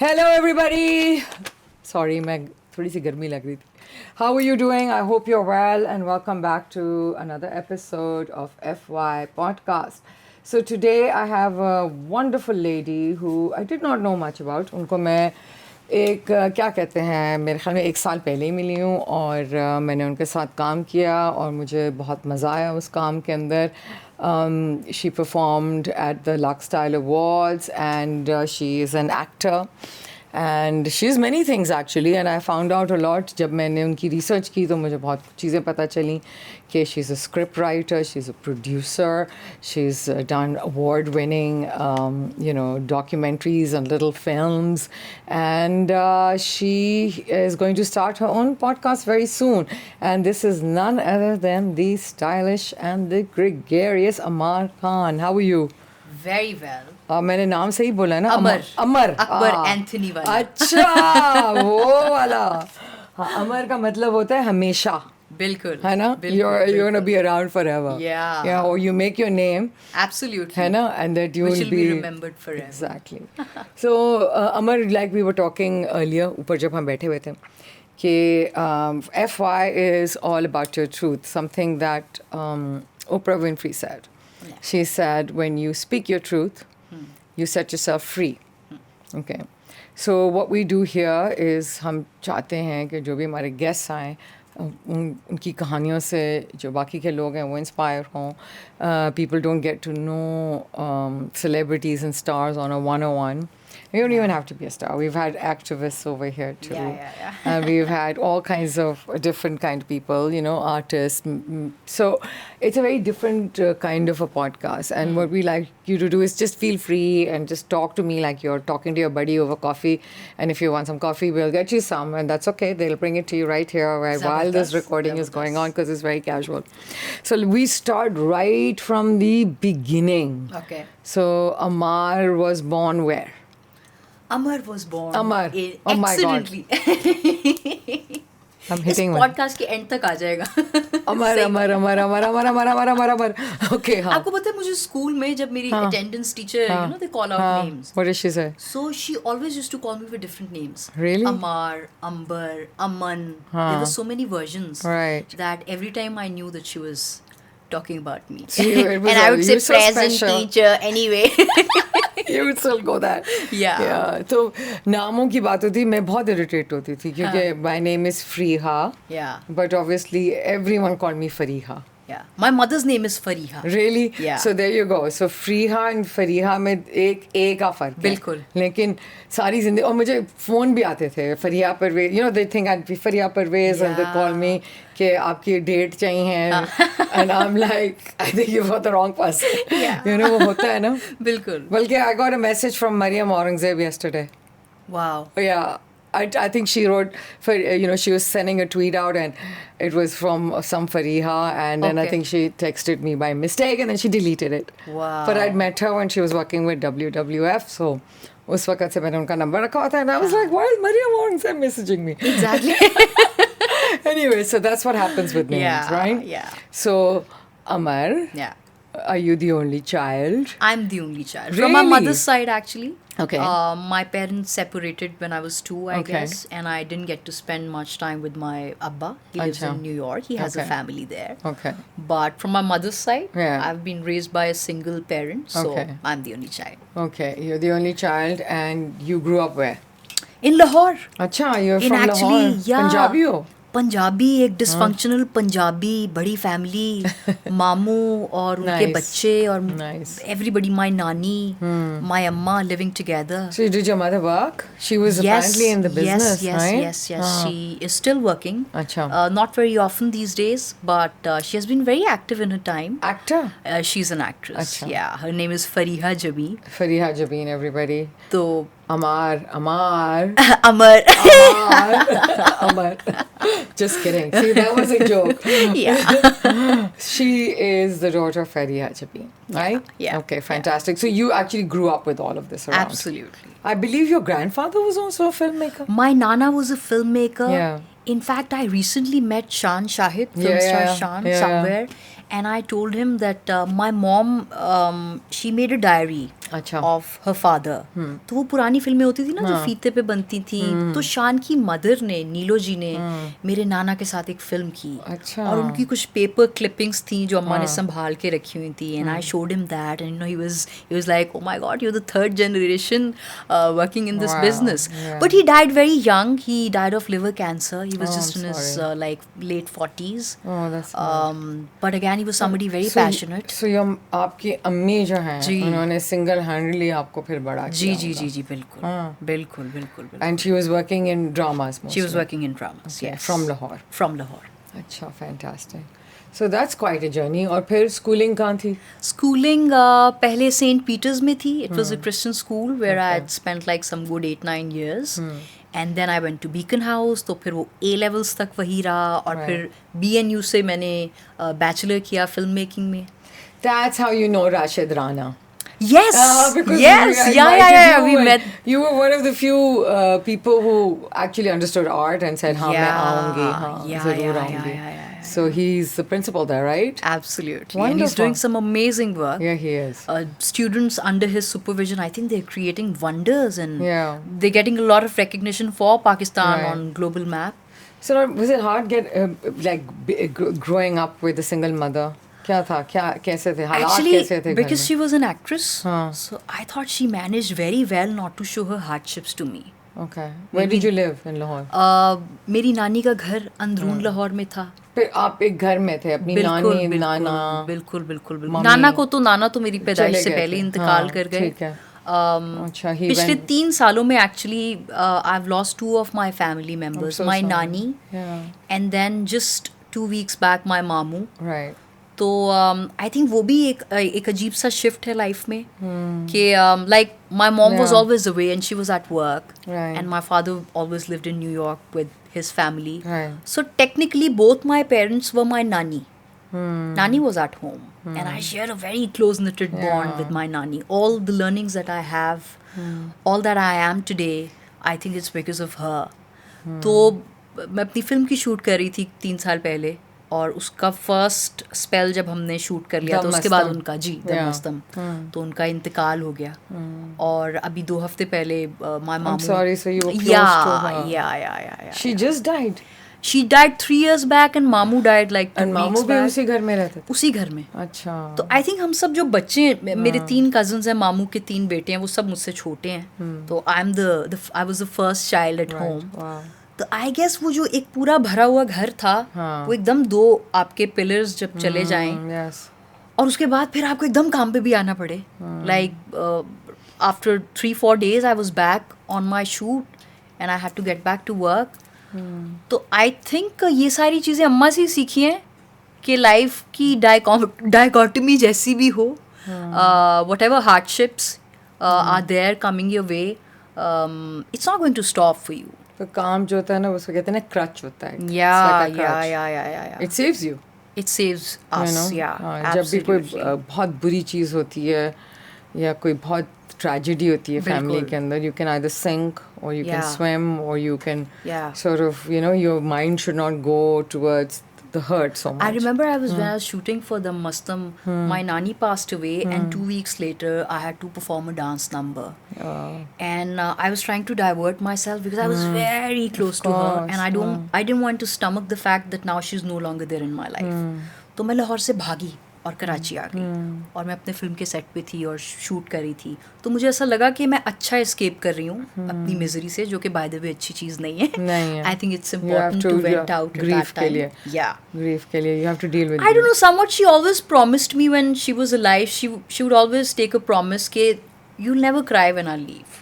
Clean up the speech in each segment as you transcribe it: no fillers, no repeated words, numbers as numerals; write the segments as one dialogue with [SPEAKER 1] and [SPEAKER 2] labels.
[SPEAKER 1] Hello everybody. Sorry, मैं थोड़ी सी गर्मी लग रही थी. How are you doing? I hope you're well and welcome back to another episode of FWhy podcast. So today I have a wonderful lady who I did not know much about. उनको मैं क्या कहते हैं मेरे ख्याल में 1 साल पहले ही मिली हूँ और मैंने उनके साथ काम किया और मुझे बहुत मज़ा आया उस काम के अंदर. She performed at the Lux Style Awards and she is an actor. And she's many things actually, and I found out a lot जब मैंने उनकी research की तो मुझे बहुत चीज़ें पता चली कि she's a script writer, she's a producer, she's done award-winning, documentaries and little films, and she is going to start her own podcast very soon. And this is none other than the stylish and the gregarious Amar Khan. How are you?
[SPEAKER 2] Very well.
[SPEAKER 1] मैंने नाम सही बोला ना?
[SPEAKER 2] अमर.
[SPEAKER 1] अमर
[SPEAKER 2] Anthony वाला.
[SPEAKER 1] अच्छा वो वाला. हाँ, अमर का मतलब होता है हमेशा.
[SPEAKER 2] बिल्कुल.
[SPEAKER 1] है ना? You're gonna be around forever.
[SPEAKER 2] Yeah.
[SPEAKER 1] Or you make your name.
[SPEAKER 2] Absolutely.
[SPEAKER 1] है ना? And that you
[SPEAKER 2] Which
[SPEAKER 1] will
[SPEAKER 2] be remembered forever.
[SPEAKER 1] Exactly. So Amar, like we were talking earlier, ऊपर जब हम बैठे हुए थे, कि FY is all about your truth. Something that Oprah Winfrey said. Yeah. She said, when you speak your truth, you set yourself free. Okay. So what we do here is हम चाहते हैं कि जो भी हमारे guests आएँ उनकी कहानियों से जो बाकी के लोग हैं वो inspire हों. People don't get to know celebrities and stars on a one-on-one. You don't even have to be a star. We've had activists over here too.
[SPEAKER 2] Yeah.
[SPEAKER 1] And we've had all kinds of different kind of people, artists. So it's a very different kind of a podcast. And what we like you to do is just feel free and just talk to me like you're talking to your buddy over coffee. And if you want some coffee, we'll get you some. And that's okay. They'll bring it to you right here while this recording is going on because it's very casual. So we start right from the beginning.
[SPEAKER 2] Okay.
[SPEAKER 1] So Amar was born where?
[SPEAKER 2] Amar was born
[SPEAKER 1] accidentally. I'm hitting
[SPEAKER 2] इस podcast के and तक आ जाएगा.
[SPEAKER 1] अमर. Okay, हाँ.
[SPEAKER 2] आपको पता है मुझे school में जब मेरी attendance teacher they call out names.
[SPEAKER 1] What did she say?
[SPEAKER 2] So she always used to call me with different names.
[SPEAKER 1] Really?
[SPEAKER 2] Amar, Ambar, Aman. There were so many versions.
[SPEAKER 1] Right.
[SPEAKER 2] That every time I knew that she was talking about me.
[SPEAKER 1] And
[SPEAKER 2] I would say present teacher anyway.
[SPEAKER 1] You would still go that.
[SPEAKER 2] Yeah.
[SPEAKER 1] तो नामों की बात होती मैं बहुत irritate होती थी क्योंकि my name is Freeha.
[SPEAKER 2] Yeah.
[SPEAKER 1] But obviously everyone called me Fariha.
[SPEAKER 2] Yeah. My mother's name is Fariha.
[SPEAKER 1] Really?
[SPEAKER 2] Yeah.
[SPEAKER 1] So there you go. So Freeha and Fariha में एक का फर्क है.
[SPEAKER 2] बिल्कुल.
[SPEAKER 1] लेकिन सारी जिंदगी और मुझे फोन भी आते थे फरिया Parvez. They think I'd be Fariha Parvez and they call me कि आपकी डेट चाहिए and I'm like I think you've got the wrong person.
[SPEAKER 2] Yeah.
[SPEAKER 1] वो होता है ना.
[SPEAKER 2] बिल्कुल.
[SPEAKER 1] बल्कि I got a message from Mariam Aurangzeb yesterday.
[SPEAKER 2] Wow.
[SPEAKER 1] Yeah. I think she wrote, she was sending a tweet out and it was from some Fariha and then I think she texted me by mistake and then she deleted it.
[SPEAKER 2] Wow.
[SPEAKER 1] But I'd met her when she was working with WWF, so उस वक्त से मैंने उनका number रखा हुआ था and I was like, why is Mariam Aurangzeb messaging me?
[SPEAKER 2] Exactly.
[SPEAKER 1] Anyway, so that's what happens with names, right?
[SPEAKER 2] Yeah.
[SPEAKER 1] So, Amar.
[SPEAKER 2] Yeah.
[SPEAKER 1] Are you the only child?
[SPEAKER 2] I'm the only child.
[SPEAKER 1] Really?
[SPEAKER 2] From my mother's side, actually.
[SPEAKER 1] Okay.
[SPEAKER 2] My parents separated when I was 2, I guess. And I didn't get to spend much time with my Abba. He lives in New York. He has a family there.
[SPEAKER 1] Okay.
[SPEAKER 2] But from my mother's side,
[SPEAKER 1] Yeah.
[SPEAKER 2] I've been raised by a single parent. So I'm the only child.
[SPEAKER 1] Okay. You're the only child and you grew up where?
[SPEAKER 2] In Lahore.
[SPEAKER 1] अच्छा, you're
[SPEAKER 2] In
[SPEAKER 1] from
[SPEAKER 2] actually,
[SPEAKER 1] Lahore.
[SPEAKER 2] yeah.
[SPEAKER 1] Punjabi हो?
[SPEAKER 2] पंजाबी एक dysfunctional Punjabi बड़ी family मामू और उनके बच्चे और everybody my nani my amma living together.
[SPEAKER 1] So did your mother work? She was apparently in the business, right?
[SPEAKER 2] Yes. She is still working.
[SPEAKER 1] Acha.
[SPEAKER 2] Not very often these days, but she has been very active in her time.
[SPEAKER 1] Actor?
[SPEAKER 2] She's an actress.
[SPEAKER 1] Acha.
[SPEAKER 2] Yeah, her name is Fariha Jabeen.
[SPEAKER 1] Fariha Jabeen, everybody.
[SPEAKER 2] So
[SPEAKER 1] Amar.
[SPEAKER 2] Amar.
[SPEAKER 1] Just kidding. See, that was a joke.
[SPEAKER 2] Yeah.
[SPEAKER 1] She is the daughter of Fariha Jabeen, right?
[SPEAKER 2] Yeah.
[SPEAKER 1] Okay, fantastic. Yeah. So you actually grew up with all of this around.
[SPEAKER 2] Absolutely.
[SPEAKER 1] I believe your grandfather was also a filmmaker.
[SPEAKER 2] My nana was a filmmaker.
[SPEAKER 1] Yeah.
[SPEAKER 2] In fact, I recently met Shan Shahid, film star Shan, somewhere. And I told him that my mom, she made a diary
[SPEAKER 1] अच्छा।
[SPEAKER 2] Of her father. तो वो पुरानी फिल्में होती थी ना जो फीते पे बनती थी, तो शान की मदर ने, नीलो जी ने मेरे नाना के साथ एक फिल्म की.
[SPEAKER 1] अच्छा.
[SPEAKER 2] और उनकी कुछ पेपर क्लिपिंग्स थी जो अम्मा ने संभाल के रखी हुई थी. And I showed him that and he was like, oh my God, you are the third generation working in this business. But he died very young. He died of liver cancer. He was just in his like late 40s.
[SPEAKER 1] Oh, that's sad.
[SPEAKER 2] But again, he was somebody very passionate.
[SPEAKER 1] So your आपकी अम्मी जो हैं उन्होंने single handedly आपको फिर बड़ा
[SPEAKER 2] जी
[SPEAKER 1] किया
[SPEAKER 2] जी
[SPEAKER 1] होगा.
[SPEAKER 2] जी जी बिल्कुल बिल्कुल बिल्कुल बिल्कुल.
[SPEAKER 1] And she was working in dramas mostly.
[SPEAKER 2] She was working in dramas.
[SPEAKER 1] Okay,
[SPEAKER 2] Yes.
[SPEAKER 1] from Lahore.
[SPEAKER 2] From Lahore.
[SPEAKER 1] अच्छा, fantastic. So that's quite a journey. और फिर schooling कहाँ थी?
[SPEAKER 2] Schooling पहले St. Peter's में थी. It was a Christian school where I had spent like some good 8-9 years. And then I went to Beacon House. तो फिर वो A levels तक वही रहा. और फिर BNU से मैंने bachelor किया film making में.
[SPEAKER 1] That's how you know Rashid Rana.
[SPEAKER 2] Yes,
[SPEAKER 1] because
[SPEAKER 2] yes,
[SPEAKER 1] we
[SPEAKER 2] yeah,
[SPEAKER 1] invited
[SPEAKER 2] we
[SPEAKER 1] you and
[SPEAKER 2] met.
[SPEAKER 1] You were one of the few people who actually understood art and said, "हाँ मैं आऊँगी, हाँ ज़रूर आऊँगी." So he's the principal there, right?
[SPEAKER 2] Absolutely.
[SPEAKER 1] Wonderful.
[SPEAKER 2] And he's doing some amazing work.
[SPEAKER 1] Yeah, he is.
[SPEAKER 2] Students under his supervision, I think they're creating wonders, and
[SPEAKER 1] Yeah.
[SPEAKER 2] they're getting a lot of recognition for Pakistan
[SPEAKER 1] Right.
[SPEAKER 2] on global map.
[SPEAKER 1] So was it hard growing up with a single mother? क्या था, क्या कैसे थे हालात, कैसे थे घर
[SPEAKER 2] because
[SPEAKER 1] में?
[SPEAKER 2] she was an actress, so I thought she managed very well not to show her hardships to me.
[SPEAKER 1] Okay. Where did you live in Lahore?
[SPEAKER 2] मेरी नानी का घर अंदरून लाहौर में था.
[SPEAKER 1] फिर आप एक घर में थे, अपनी नानी, नाना?
[SPEAKER 2] बिल्कुल बिल्कुल बिल्कुल. नाना तो मेरी पैदाइश से पहले इंतकाल कर गए.
[SPEAKER 1] ठीक है.
[SPEAKER 2] पिछले 3 सालों में actually I have lost 2 of my family members. My नानी and then just 2 weeks back my मामू.
[SPEAKER 1] Right.
[SPEAKER 2] तो आई थिंक वो भी एक अजीब सा शिफ्ट है लाइफ में कि like my mom was always away and she was at work and my father always lived in New York with his family. So technically both my parents were my nani. Nani was at home and I share a very close knitted bond with my Nani. All the learnings that I have, all that I am today, I think it's because of her. तो मैं अपनी film की shoot कर रही थी 3 साल पहले और उसका फर्स्ट स्पेल जब हमने शूट कर लिया तो उसके बाद उनका दमस्तम तो उनका इंतकाल हो गया. और अभी 2 हफ्ते पहले my mom.
[SPEAKER 1] I'm sorry, so you were close to her.
[SPEAKER 2] Yeah.
[SPEAKER 1] She just died.
[SPEAKER 2] She died 3 years back and मामू died like 2
[SPEAKER 1] And
[SPEAKER 2] weeks
[SPEAKER 1] मामू भी
[SPEAKER 2] back.
[SPEAKER 1] उसी घर में रहते थे?
[SPEAKER 2] उसी घर में.
[SPEAKER 1] अच्छा.
[SPEAKER 2] तो आई थिंक हम सब जो बच्चे हैं, मेरे 3 कजन्स हैं, मामू के 3 बेटे हैं, वो सब मुझसे छोटे हैं. तो I was the first child at home. तो आई गेस वो जो एक पूरा भरा हुआ घर था वो एकदम 2 आपके पिलर्स जब चले जाएं और उसके बाद फिर आपको एकदम काम पे भी आना पड़े. Like after 3-4 days I was back on my shoot and I had to get back to work. तो आई थिंक ये सारी चीज़ें अम्मा से ही सीखी हैं कि लाइफ की डायकॉटमी जैसी भी हो, whatever hardships are there coming your way, it's not going to stop for you.
[SPEAKER 1] तो काम जो होता है ना उसको कहते हैं ना क्रच होता है.
[SPEAKER 2] या
[SPEAKER 1] It saves you.
[SPEAKER 2] It saves us.
[SPEAKER 1] जब भी कोई बहुत बुरी चीज़ होती है या कोई बहुत ट्रेजेडी होती है फैमिली के अंदर, you can either sink or you can swim or you can sort of, your mind should not go towards the hurt so much.
[SPEAKER 2] I remember when I was shooting for the Mastam, my nani passed away and 2 weeks later I had to perform a dance number. And I was trying to divert myself because I was very close to her and I didn't want to stomach the fact that now she's no longer there in my life. तो मैं लाहौर से भागी और कराची आ गई और मैं अपने film के सेट पे थी और शूट कर रही थी. तो मुझे ऐसा लगा कि मैं अच्छा एस्केप कर रही हूँ अपनी मिजरी से, जो कि बाय द वे अच्छी चीज़ नहीं है. I think it's important to vent out
[SPEAKER 1] grief के लिए. ग्रीफ के लिए you have to deal with.
[SPEAKER 2] I don't know, somewhat she always promised me when she was alive, she would always take a promise कि you'll never cry when I leave,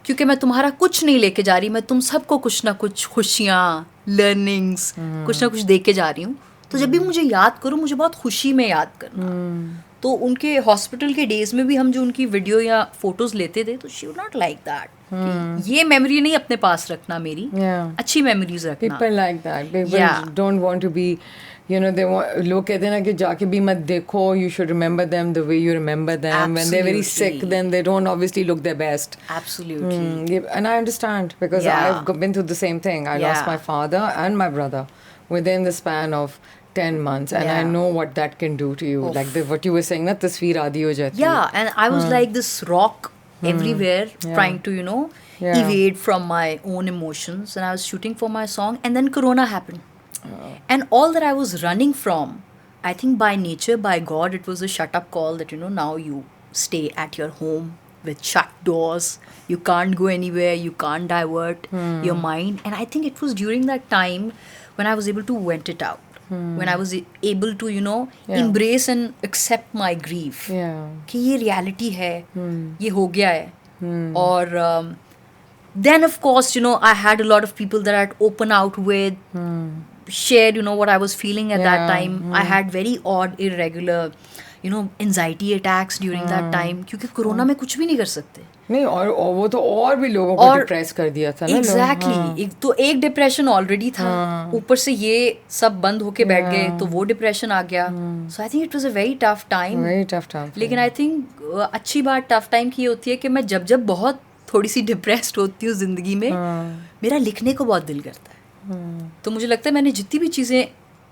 [SPEAKER 2] क्योंकि मैं तुम्हारा कुछ नहीं लेके जा रही, मैं तुम सबको कुछ ना कुछ खुशियाँ, लर्निंग्स, कुछ ना कुछ दे के जा रही हूँ. तो जब भी मुझे याद करो, मुझे बहुत खुशी में याद करना. तो उनके हॉस्पिटल के डेज में भी हम जो उनकी वीडियो या फोटोज लेते थे तो she would not like that. ये मेमोरी नहीं अपने पास रखना, मेरी अच्छी मेमोरीज रखना.
[SPEAKER 1] People like that. People don't want to be, लोग कहते हैं ना कि जाके भी मत देखो, you should remember them the way you remember them.
[SPEAKER 2] Absolutely.
[SPEAKER 1] When they're very sick, then they don't obviously look their best.
[SPEAKER 2] Absolutely.
[SPEAKER 1] And I understand because I've been through the same thing. I lost my father and my brother within the span of 10 months, and I
[SPEAKER 2] Yeah.
[SPEAKER 1] know what that can do to you. Like what you were saying, na tasveer aadi ho jati hai.
[SPEAKER 2] Yeah, and I was like this rock everywhere,
[SPEAKER 1] Yeah.
[SPEAKER 2] trying to,
[SPEAKER 1] Yeah.
[SPEAKER 2] evade from my own emotions. And I was shooting for my song, and then Corona happened. And all that I was running from, I think by nature, by God, it was a shut up call that, now you stay at your home with shut doors. You can't go anywhere, you can't divert your mind. And I think it was during that time when I was able to vent it out. When I was able to, embrace and accept my grief.
[SPEAKER 1] Yeah.
[SPEAKER 2] कि ये reality है, ये हो गया है. और then of course, I had a lot of people that I'd open out with, shared, what I was feeling at that time. I had very odd, irregular, anxiety attacks during that time, क्योंकि corona में कुछ भी नहीं कर सकते.
[SPEAKER 1] नहीं, और वो तो और भी लोगों को डिप्रेस कर दिया था ना.
[SPEAKER 2] एग्जैक्टली. एक डिप्रेशन ऑलरेडी था, ऊपर से ये सब बंद होके बैठ गए, तो वो डिप्रेशन आ गया. So I think it was a very tough time. लेकिन आई थिंक अच्छी बात टफ टाइम की होती है कि मैं जब बहुत थोड़ी सी डिप्रेस्ड होती हूँ जिंदगी में, मेरा लिखने को बहुत दिल करता है. तो मुझे लगता है मैंने जितनी भी चीज़ें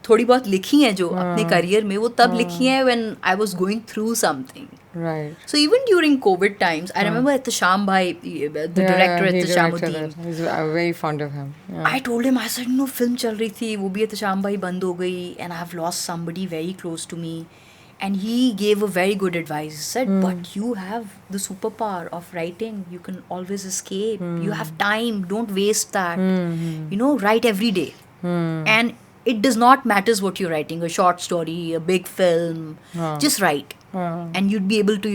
[SPEAKER 2] थोड़ी बहुत लिखी हैं जो अपने करियर में, वो तब लिखी हैं when I was going through something.
[SPEAKER 1] Right.
[SPEAKER 2] So even during COVID times, I remember Ehtisham Bhai, the director Ehtishamuddin.
[SPEAKER 1] I'm very fond of him. Yeah.
[SPEAKER 2] I told him, I said, film चल रही थी, वो भी Ehtisham Bhai बंद हो गई, and I've lost somebody very close to me. And he gave a very good advice. He said, but you have the superpower of writing. You can always escape. You have time. Don't waste that. Write every day. And it does not matter what you're writing, a short story, a big film. Just write. And you'd be able to,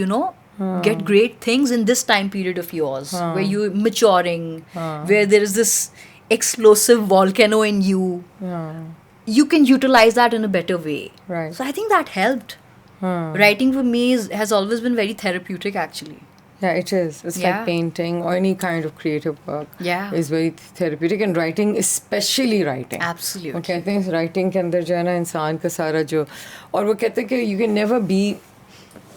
[SPEAKER 2] get great things in this time period of yours, where you're maturing, where there is this explosive volcano in you. You can utilize that in a better way.
[SPEAKER 1] Right.
[SPEAKER 2] So I think that helped. Writing for me has always been very therapeutic, actually.
[SPEAKER 1] Yeah, it is. It's like painting or any kind of creative work.
[SPEAKER 2] Yeah.
[SPEAKER 1] Is very therapeutic, and writing, especially writing.
[SPEAKER 2] Absolutely.
[SPEAKER 1] वो कहते हैं writing के अंदर जो है ना इंसान का सारा जो, और वो कहते हैं कि you can never be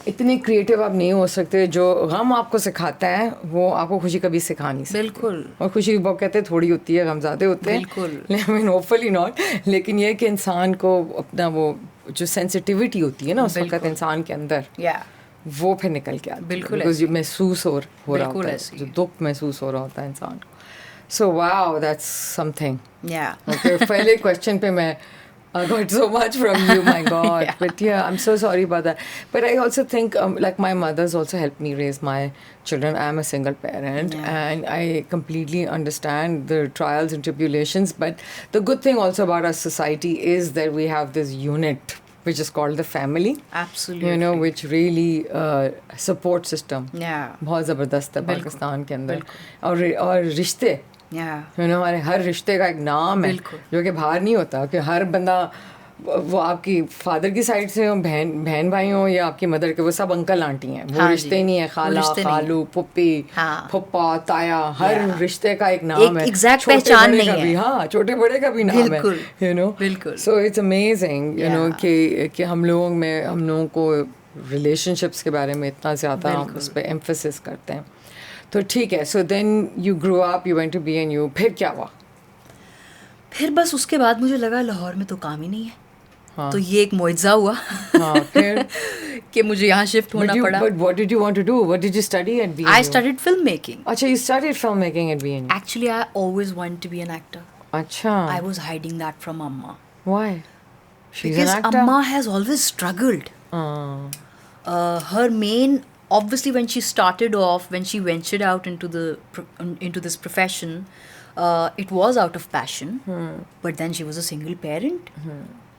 [SPEAKER 1] इतने क्रिएटिव आप नहीं हो सकते. जो गम आपको सिखाता है वो आपको खुशी कभी सिखा नहीं सकती.
[SPEAKER 2] बिल्कुल.
[SPEAKER 1] और खुशी वो कहते हैं थोड़ी होती है, गम ज़्यादा होते हैं.
[SPEAKER 2] बिल्कुल.
[SPEAKER 1] I mean, hopefully not. लेकिन ये कि इंसान को अपना वो जो सेंसिटिविटी होती है ना उस वक्त इंसान के अंदर, वो फिर निकल के आता है.
[SPEAKER 2] बिल्कुल.
[SPEAKER 1] बिकॉज महसूस हो रहा होता है, जो दुख महसूस हो रहा होता है इंसान को. So wow, that's something. Okay, पहले क्वेश्चन पे मैं I got so much from you, my God. But yeah, I'm so sorry about that. But I also think, like my mother's also helped me raise my children. I'm a single parent, and I completely understand the trials and tribulations. But the good thing also about our society is that we have this unit, which is called the family.
[SPEAKER 2] Absolutely.
[SPEAKER 1] Which really support system. बहुत ज़बरदस्त है पाकिस्तान के अंदर. और रिश्ते, हमारे हर रिश्ते का एक नाम है जो कि बाहर नहीं होता. कि हर बंदा, वो आपकी फादर की साइड से हो, बहन भाई हो, या आपकी मदर के, वो सब अंकल आंटी हैं. वो रिश्ते नहीं है. खाला, खालू, पुप्पी, फुप्पा, ताया, हर रिश्ते का एक नाम है.
[SPEAKER 2] एग्जैक्ट पहचान नहीं है.
[SPEAKER 1] हाँ, छोटे बड़े का भी नाम है.
[SPEAKER 2] बिल्कुल.
[SPEAKER 1] सो इट्स अमेजिंग कि हम लोगों को रिलेशनशिप्स के बारे में इतना ज़्यादा उस पर एम्फेसिस करते हैं. तो ठीक है. So then you grow up, you went to BNU. फिर क्या हुआ?
[SPEAKER 2] फिर बस उसके बाद मुझे लगा लाहौर में तो काम ही नहीं है. तो ये एक मुआवजा हुआ
[SPEAKER 1] फिर
[SPEAKER 2] कि मुझे यहाँ शिफ्ट होना पड़ा.
[SPEAKER 1] But what did you want to do? What did you study at BNU?
[SPEAKER 2] I studied filmmaking.
[SPEAKER 1] अच्छा, you studied filmmaking at BNU.
[SPEAKER 2] Actually, I always wanted to be an actor.
[SPEAKER 1] अच्छा.
[SPEAKER 2] I was hiding that from Amma.
[SPEAKER 1] Why? She's
[SPEAKER 2] because
[SPEAKER 1] an actor?
[SPEAKER 2] Amma has always struggled. Her main, obviously, when she started off, when she ventured out into this profession, it was out of passion. But then she was a single parent.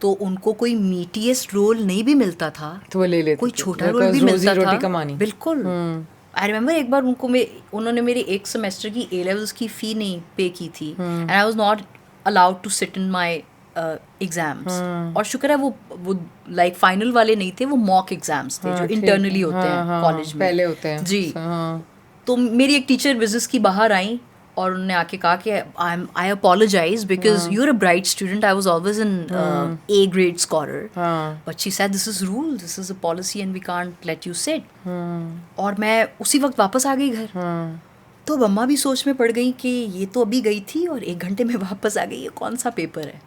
[SPEAKER 2] तो उनको कोई मीटिएस्ट role नहीं भी मिलता था,
[SPEAKER 1] तो वो ले लेते,
[SPEAKER 2] कोई छोटा रोल भी मिलता था.
[SPEAKER 1] कमानी.
[SPEAKER 2] बिल्कुल. आई रिमेंबर एक बार उन्होंने मेरे एक सेमेस्टर की A-levels की फ़ी नहीं पे की थी, and I was not allowed to sit in my exams. और शुक्र है वो लाइक फाइनल वाले नहीं थे, वो मॉक एग्जाम्स थे जो इंटरनली होते हैं कॉलेज में,
[SPEAKER 1] पहले होते हैं
[SPEAKER 2] जी. तो मेरी एक टीचर बिजनेस की बाहर आई और उन्होंने आके कहा कि I apologize because you are a bright student, I was always an A grade scorer, but she said this is rule, this is a policy and we can't let you sit. और मैं उसी वक्त वापस आ गई घर. तो अम्मा भी सोच में पड़ गई कि ये तो अभी गई थी और 1 घंटे में वापस आ गई, ये कौन सा पेपर है.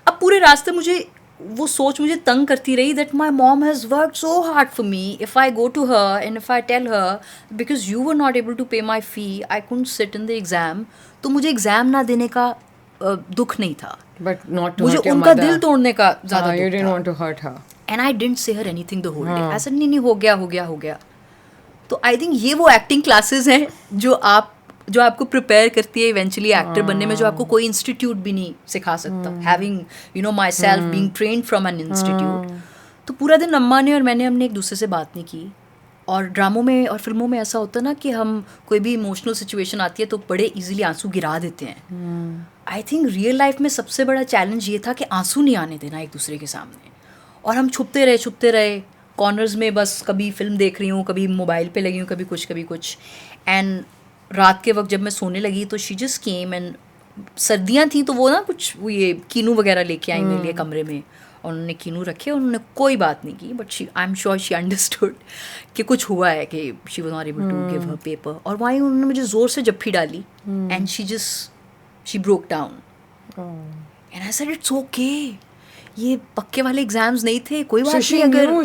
[SPEAKER 2] अब पूरे रास्ते मुझे वो सोच मुझे तंग करती रही that my mom has worked so hard for me. If I go to her and if I tell her because you were not able to pay my fee, I couldn't sit in the exam. तो मुझे exam ना देने का दुख नहीं था.
[SPEAKER 1] But not to
[SPEAKER 2] मुझे
[SPEAKER 1] hurt your
[SPEAKER 2] उनका
[SPEAKER 1] mother.
[SPEAKER 2] दिल तोड़ने का ज़्यादा दुख
[SPEAKER 1] You didn't
[SPEAKER 2] था.
[SPEAKER 1] want to hurt her.
[SPEAKER 2] And I didn't say her anything the whole day. ऐसा नहीं हो गया. तो आई थिंक ये वो एक्टिंग क्लासेस हैं जो आपको प्रिपेयर करती है इवेंचुअली एक्टर बनने में, जो आपको कोई इंस्टीट्यूट भी नहीं सिखा सकता. Having you know myself being trained from an institute. तो पूरा दिन अम्मा ने और मैंने हमने एक दूसरे से बात नहीं की. और ड्रामों में और फिल्मों में ऐसा होता है ना कि हम कोई भी इमोशनल सिचुएशन आती है तो बड़े इजीली आंसू गिरा देते हैं. आई थिंक रियल लाइफ में सबसे बड़ा चैलेंज ये था कि आंसू नहीं आने देना एक दूसरे के सामने. और हम छुपते रहे कॉर्नर्स में, बस कभी फिल्म देख रही हूँ, कभी मोबाइल पे लगी हूँ, कभी कुछ. एंड रात के वक्त जब मैं सोने लगी तो शी जस्ट केम एंड सर्दियाँ थी तो वो ना कुछ वो ये कीनू वगैरह लेके आई मेरे लिए कमरे में. और उन्होंने कीनू रखे और उन्होंने कोई बात नहीं की. But I am sure she understood कि कुछ हुआ है, कि she was not able to give her paper. और वहीं उन्होंने मुझे ज़ोर से जप्फी डाली and she broke down. And I said it's okay. ये पक्के वाले एग्जाम्स नहीं थे, कोई बात नहीं. अगर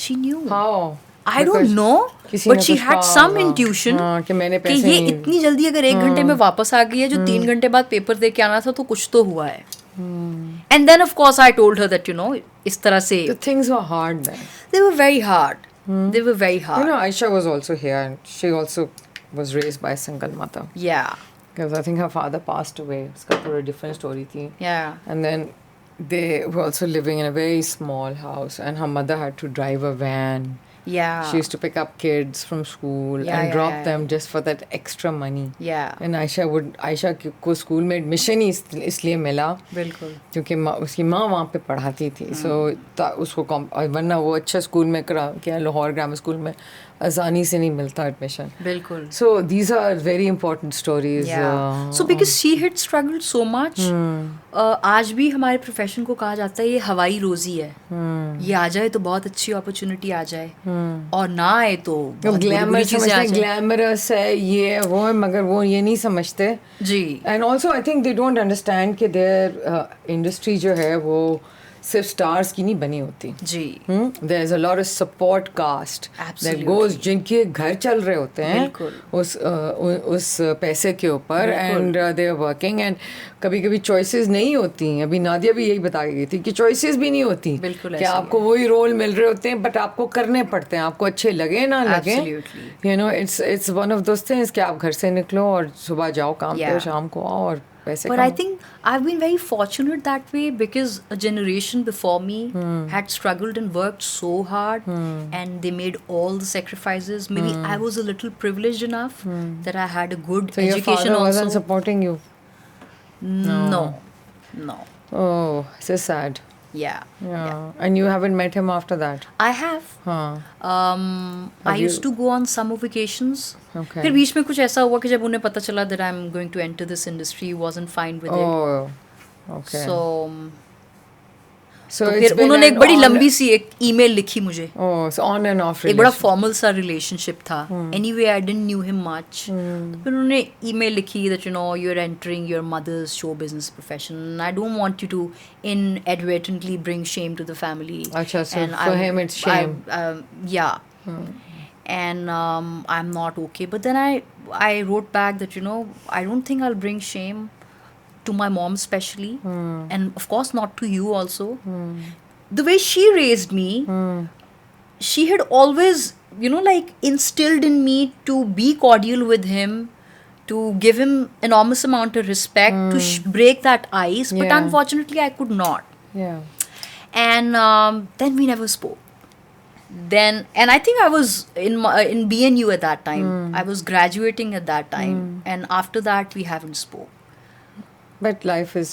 [SPEAKER 2] she knew
[SPEAKER 1] how
[SPEAKER 2] I don't know but she had some intuition कि ये इतनी जल्दी अगर 1 घंटे में वापस आ गई है जो 3 घंटे बाद पेपर दे के आना था तो कुछ तो हुआ है. And then of course I told her that इस तरह से
[SPEAKER 1] the things were hard then.
[SPEAKER 2] They were very hard. They were very hard.
[SPEAKER 1] Aisha was also here and she also was raised by a single mother.
[SPEAKER 2] Yeah.
[SPEAKER 1] Because I think her father passed away. उसका पूरा different story थी.
[SPEAKER 2] Yeah.
[SPEAKER 1] And then they were also living in a very small house and her mother had to drive a van.
[SPEAKER 2] Yeah.
[SPEAKER 1] She used to pick up kids from school and drop them just for that extra money.
[SPEAKER 2] Yeah.
[SPEAKER 1] And Aisha को school में admission ही इसलिए मिला
[SPEAKER 2] बिल्कुल
[SPEAKER 1] क्योंकि उसकी माँ वहाँ पे पढ़ाती थी. उसको वरना वो अच्छा स्कूल में क्या लाहौर ग्रामर स्कूल में आसानी से नहीं मिलता एडमिशन.
[SPEAKER 2] बिल्कुल.
[SPEAKER 1] So these are very important stories.
[SPEAKER 2] Yeah. So because she had struggled so much, आज भी हमारे प्रोफेशन को कहा जाता है ये हवाई रोजी है. ये आ जाए तो बहुत अच्छी अपॉर्चुनिटी आ जाए और ना आए तो
[SPEAKER 1] ग्लैमरस है ये वो है, मगर वो ये नहीं समझते
[SPEAKER 2] जी.
[SPEAKER 1] And also I think they don't understand कि देयर इंडस्ट्री जो है वो सिर्फ स्टार्स की नहीं बनी होती
[SPEAKER 2] जी.
[SPEAKER 1] There is a lot of support cast that goes जिनके घर चल रहे होते हैं उस पैसे के ऊपर and they are working and कभी कभी चॉइसेस नहीं होती. अभी नादिया भी यही बता गई थी कि चॉइसेस भी नहीं होती कि आपको वही रोल मिल रहे होते हैं बट आपको करने पड़ते हैं, आपको अच्छे लगे ना लगे. It's one of those things कि आप घर से निकलो और सुबह जाओ काम पे, शाम को आओ और
[SPEAKER 2] But I think I've been very fortunate that way because a generation before me had struggled and worked so hard and they made all the sacrifices. Maybe I was a little privileged enough that I had a good
[SPEAKER 1] education
[SPEAKER 2] also.
[SPEAKER 1] So your father wasn't supporting you?
[SPEAKER 2] No.
[SPEAKER 1] Oh, so sad.
[SPEAKER 2] Yeah.
[SPEAKER 1] And you haven't met him after that?
[SPEAKER 2] I have. I used to go on summer vacations.
[SPEAKER 1] Okay.
[SPEAKER 2] फिर बीच में कुछ ऐसा हुआ कि जब उन्हें पता चला that I'm going to enter this industry, he wasn't fine with it.
[SPEAKER 1] Oh, okay.
[SPEAKER 2] तो फिर उन्होंने एक बड़ी लंबी सी एक ईमेल लिखी मुझे.
[SPEAKER 1] So on and off
[SPEAKER 2] एक बड़ा फॉर्मल सा रिलेशनशिप था. Anyway, I didn't knew him much. फिर उन्होंने ईमेल लिखी that you're entering your mother's show business profession. I don't want you to inadvertently bring shame to the family.
[SPEAKER 1] Achha, so for him it's shame.
[SPEAKER 2] Yeah. And I'm not okay. But then I wrote back that I don't think I'll bring shame to my mom especially, and of course not to you also. The way she raised me, she had always like instilled in me to be cordial with him, to give him enormous amount of respect, to break that ice. But unfortunately I could not. And then we never spoke. And I think I was in BNU at that time. I was graduating at that time, and after that we haven't spoke.
[SPEAKER 1] But life is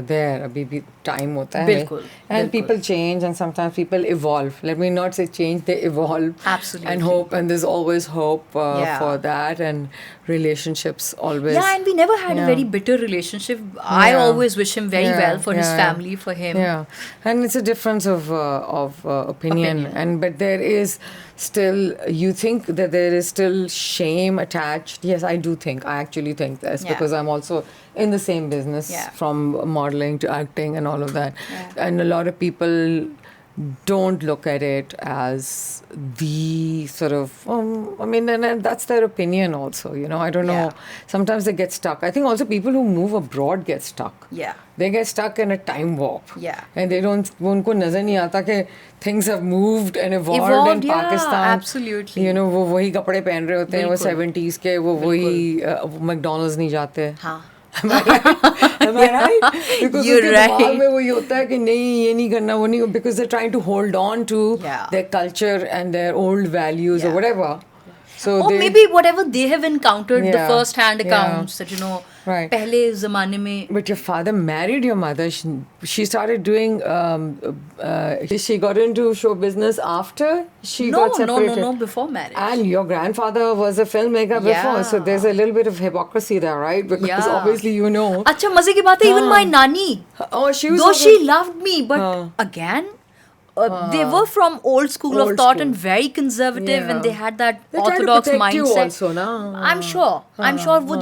[SPEAKER 1] there. अभी भी time होता है.
[SPEAKER 2] बिल्कुल.
[SPEAKER 1] And people change and sometimes people evolve. Let me not say change, they evolve.
[SPEAKER 2] Absolutely.
[SPEAKER 1] And hope, and there's always hope for that, and relationships always.
[SPEAKER 2] Yeah, and we never had a very bitter relationship. I always wish him very well for his family, for him.
[SPEAKER 1] Yeah, and it's a difference of opinion. But there is still, you think that there is still shame attached? Yes, I do think. I actually think this because I'm also in the same business from modeling to acting and all of that. And a lot of people don't look at it as the sort of, I mean, and that's their opinion also, you know. I don't know. Sometimes they get stuck. I think also people who move abroad get stuck.
[SPEAKER 2] Yeah.
[SPEAKER 1] They get stuck in a time warp.
[SPEAKER 2] Yeah.
[SPEAKER 1] And they don't, उनको नजर नहीं आता कि things have moved and evolved in Pakistan.
[SPEAKER 2] Absolutely.
[SPEAKER 1] You know, वो वही कपड़े पहन रहे होते हैं, वो 70s के, वो वही McDonald's नहीं जाते.
[SPEAKER 2] हाँ.
[SPEAKER 1] Am I right? Am I right? Because
[SPEAKER 2] You're
[SPEAKER 1] उसके
[SPEAKER 2] right.
[SPEAKER 1] दिमाग में वही होता है कि नहीं ये नहीं करना वो नहीं, because they're trying to hold on to their culture and their old values or whatever. So
[SPEAKER 2] or maybe whatever they have encountered, the first hand accounts that, you know, pehle zamane mein.
[SPEAKER 1] But your father married your mother. She started doing, she got into show business after she got separated?
[SPEAKER 2] No, before marriage.
[SPEAKER 1] And your grandfather was a filmmaker before. So there's a little bit of hypocrisy there, right? Because obviously you know.
[SPEAKER 2] Acha, maze ki baat hai, even my nani.
[SPEAKER 1] Oh, she was
[SPEAKER 2] though she loved me, but again, they were from old school of thought and very conservative, and they had that orthodox mindset.
[SPEAKER 1] You also, na?
[SPEAKER 2] I'm sure वो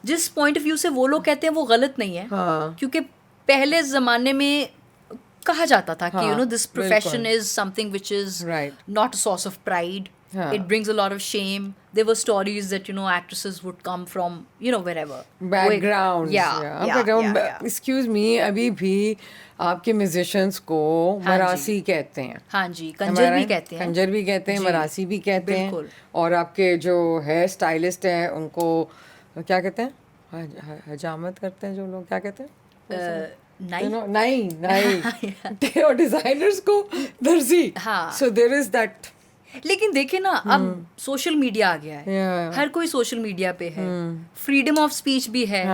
[SPEAKER 2] जिस point of view से वो लोग कहते हैं वो गलत नहीं है, क्योंकि पहले ज़माने में कहा जाता था कि, you know, this profession is something which is not a source of pride. It brings a lot of shame. There were stories that, you know, actresses would come from, you know, wherever.
[SPEAKER 1] Backgrounds. Yeah. Excuse me, अभी भी आपके musicians को मरासी कहते हैं.
[SPEAKER 2] हाँ जी, कंजर भी कहते हैं.
[SPEAKER 1] कंजर भी कहते हैं, मरासी भी कहते हैं. और आपके जो hair stylist हैं, उनको क्या कहते हैं? हजामत करते हैं जो लोग, क्या कहते हैं? नहीं. और designers को दर्जी. So there is that.
[SPEAKER 2] लेकिन देखे ना, अब सोशल मीडिया आ गया है, हर कोई सोशल मीडिया पे है, फ्रीडम ऑफ स्पीच भी है,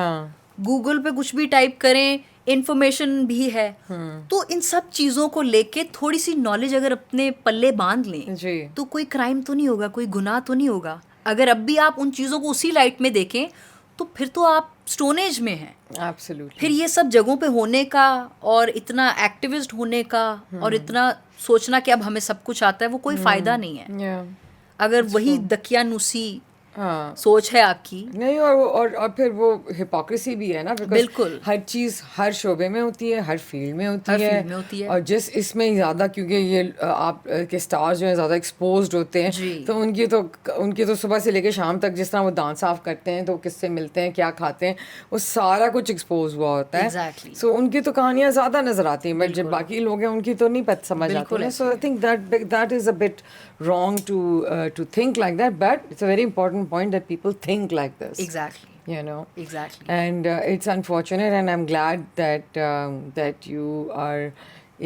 [SPEAKER 2] गूगल पे कुछ भी टाइप करें, इंफॉर्मेशन भी है, तो इन सब चीज़ों को लेके थोड़ी सी नॉलेज अगर अपने पल्ले बांध लें तो कोई क्राइम तो नहीं होगा, कोई गुनाह तो नहीं होगा. अगर अब भी आप उन चीज़ों को उसी लाइट में देखें तो फिर तो आप स्टोन एज में हैं.
[SPEAKER 1] Absolutely.
[SPEAKER 2] फिर ये सब जगहों पे होने का और इतना एक्टिविस्ट होने का और इतना सोचना कि अब हमें सब कुछ आता है, वो कोई फायदा नहीं है. अगर वही दकियानुसी सोच है आपकी
[SPEAKER 1] नहीं, और फिर वो हिपोक्रेसी भी है ना,
[SPEAKER 2] बिल्कुल.
[SPEAKER 1] हर चीज़ हर शोबे में होती है, हर फील्ड में होती है. और जिस इसमें ज़्यादा, क्योंकि ये आप के स्टार्स जो हैं ज़्यादा एक्सपोज्ड होते हैं, तो उनकी तो सुबह से लेकर शाम तक जिस तरह वो दांत साफ करते हैं, तो किससे मिलते हैं, क्या खाते हैं, वो सारा कुछ एक्सपोज हुआ होता है. सो उनकी तो कहानियाँ ज़्यादा नजर आती हैं, बट जब बाकी लोग हैं उनकी तो नहीं पता समझ आती है. So I think that is a bit wrong to think like that, but it's a very important point that people think like this.
[SPEAKER 2] Exactly.
[SPEAKER 1] You know.
[SPEAKER 2] Exactly.
[SPEAKER 1] And it's unfortunate, and I'm glad that that you are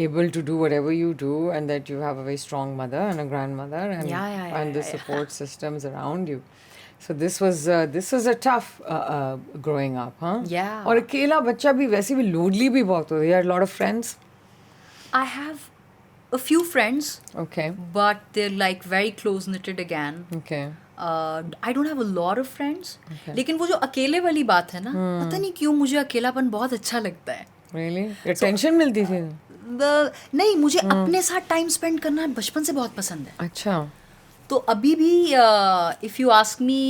[SPEAKER 1] able to do whatever you do, and that you have a very strong mother and a grandmother, and the support systems around you. So this was a tough growing up, huh?
[SPEAKER 2] Yeah.
[SPEAKER 1] और अकेला बच्चा भी वैसे भी lonely भी बहुत होता है. You had a lot of friends?
[SPEAKER 2] I have a few friends.
[SPEAKER 1] Okay.
[SPEAKER 2] But they're like very close knitted again.
[SPEAKER 1] Okay.
[SPEAKER 2] I don't have a lot of friends. Okay. लेकिन वो जो अकेले वाली बात है ना, पता नहीं क्यों मुझे अकेलापन बहुत अच्छा लगता है.
[SPEAKER 1] Really? टेंशन मिलती थी?
[SPEAKER 2] नहीं, मुझे अपने साथ टाइम स्पेंड करना बचपन से बहुत पसंद है.
[SPEAKER 1] अच्छा.
[SPEAKER 2] तो अभी भी if you ask me,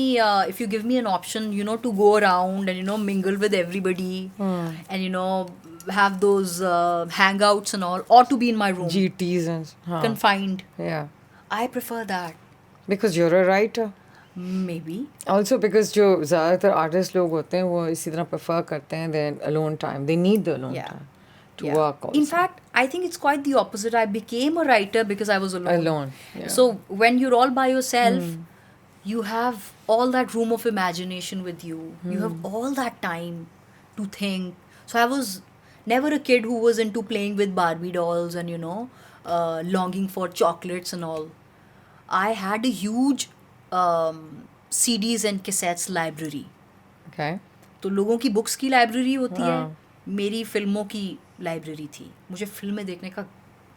[SPEAKER 2] if you give me an option, you know, to go around and, you know, mingle with everybody and, you know, have those hangouts and all, or to be in my room
[SPEAKER 1] GTs and
[SPEAKER 2] confined.
[SPEAKER 1] Yeah,
[SPEAKER 2] I prefer that.
[SPEAKER 1] Because you're a writer.
[SPEAKER 2] Maybe.
[SPEAKER 1] Also because जो ज़्यादातर artist लोग होते हैं वो इसी तरह prefer करते हैं their alone time. They need the alone time to work also.
[SPEAKER 2] In fact, I think it's quite the opposite. I became a writer because I was alone.
[SPEAKER 1] Yeah.
[SPEAKER 2] So when you're all by yourself, you have all that room of imagination with you. You have all that time to think. So I was never a kid who was into playing with Barbie dolls and, you know, longing for chocolates and all. I had a huge CDs and cassettes library.
[SPEAKER 1] Okay.
[SPEAKER 2] तो लोगों की books की library होती है, मेरी फिल्मों की library थी. मुझे फिल्में देखने का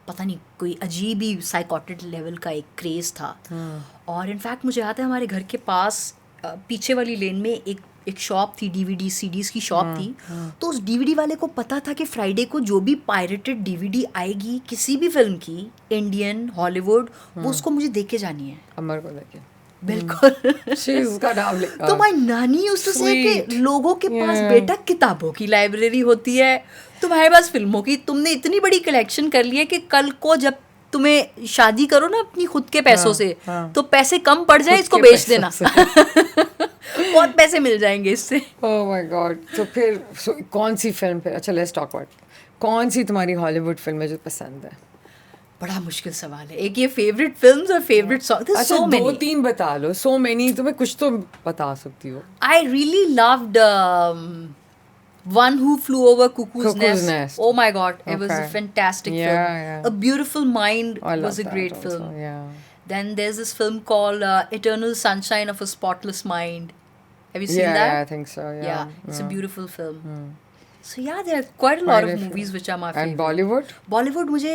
[SPEAKER 2] पता नहीं कोई अजीब ही साइकोटिक लेवल का एक क्रेज़ था. और इनफैक्ट मुझे याद है हमारे घर के पास पीछे वाली लेन में एक एक शॉप थी डीवीडी सीडीज की शॉप थी, तो उस डीवीडी वाले को पता था कि फ्राइडे को जो भी पायरेटेड डीवीडी आएगी किसी भी फिल्म की, इंडियन हॉलीवुड, वो उसको मुझे देके जानी है।
[SPEAKER 1] अमर को लेके
[SPEAKER 2] बिल्कुल। तो माय नानी यूज्ड टू से कि लोगों के पास बेटा किताबों की लाइब्रेरी होती है, तुम्हारे पास फिल्मों की, तुमने इतनी बड़ी कलेक्शन कर ली है कि कल को जब तुम्हें शादी करो ना अपनी खुद के पैसों से, तो पैसे कम पड़ जाए इसको बेच देना। बहुत पैसे मिल जाएंगे इससे।
[SPEAKER 1] Oh my God. तो फिर कौन सी फिल्म फिर, अच्छा लेट्स टॉक अबाउट, कौन सी तुम्हारी हॉलीवुड फिल्म है जो पसंद है?
[SPEAKER 2] बड़ा मुश्किल सवाल है, एक ये फेवरिट फिल्म्स और फेवरिट सॉन्ग।
[SPEAKER 1] अच्छा दो तीन बता लो, सो मेनी, तुम्हें कुछ तो बता सकती हो।
[SPEAKER 2] I really loved One Who Flew Over Cuckoo's Nest. Oh my god, it was a fantastic film. A Beautiful Mind was a great film. Then there's this film called Eternal Sunshine of a Spotless Mind. Have you seen that?
[SPEAKER 1] Yeah, I think so.
[SPEAKER 2] Yeah, it's a beautiful film. So yeah, there are quite a lot of movies which are my favorite.
[SPEAKER 1] And Bollywood?
[SPEAKER 2] Bollywood मुझे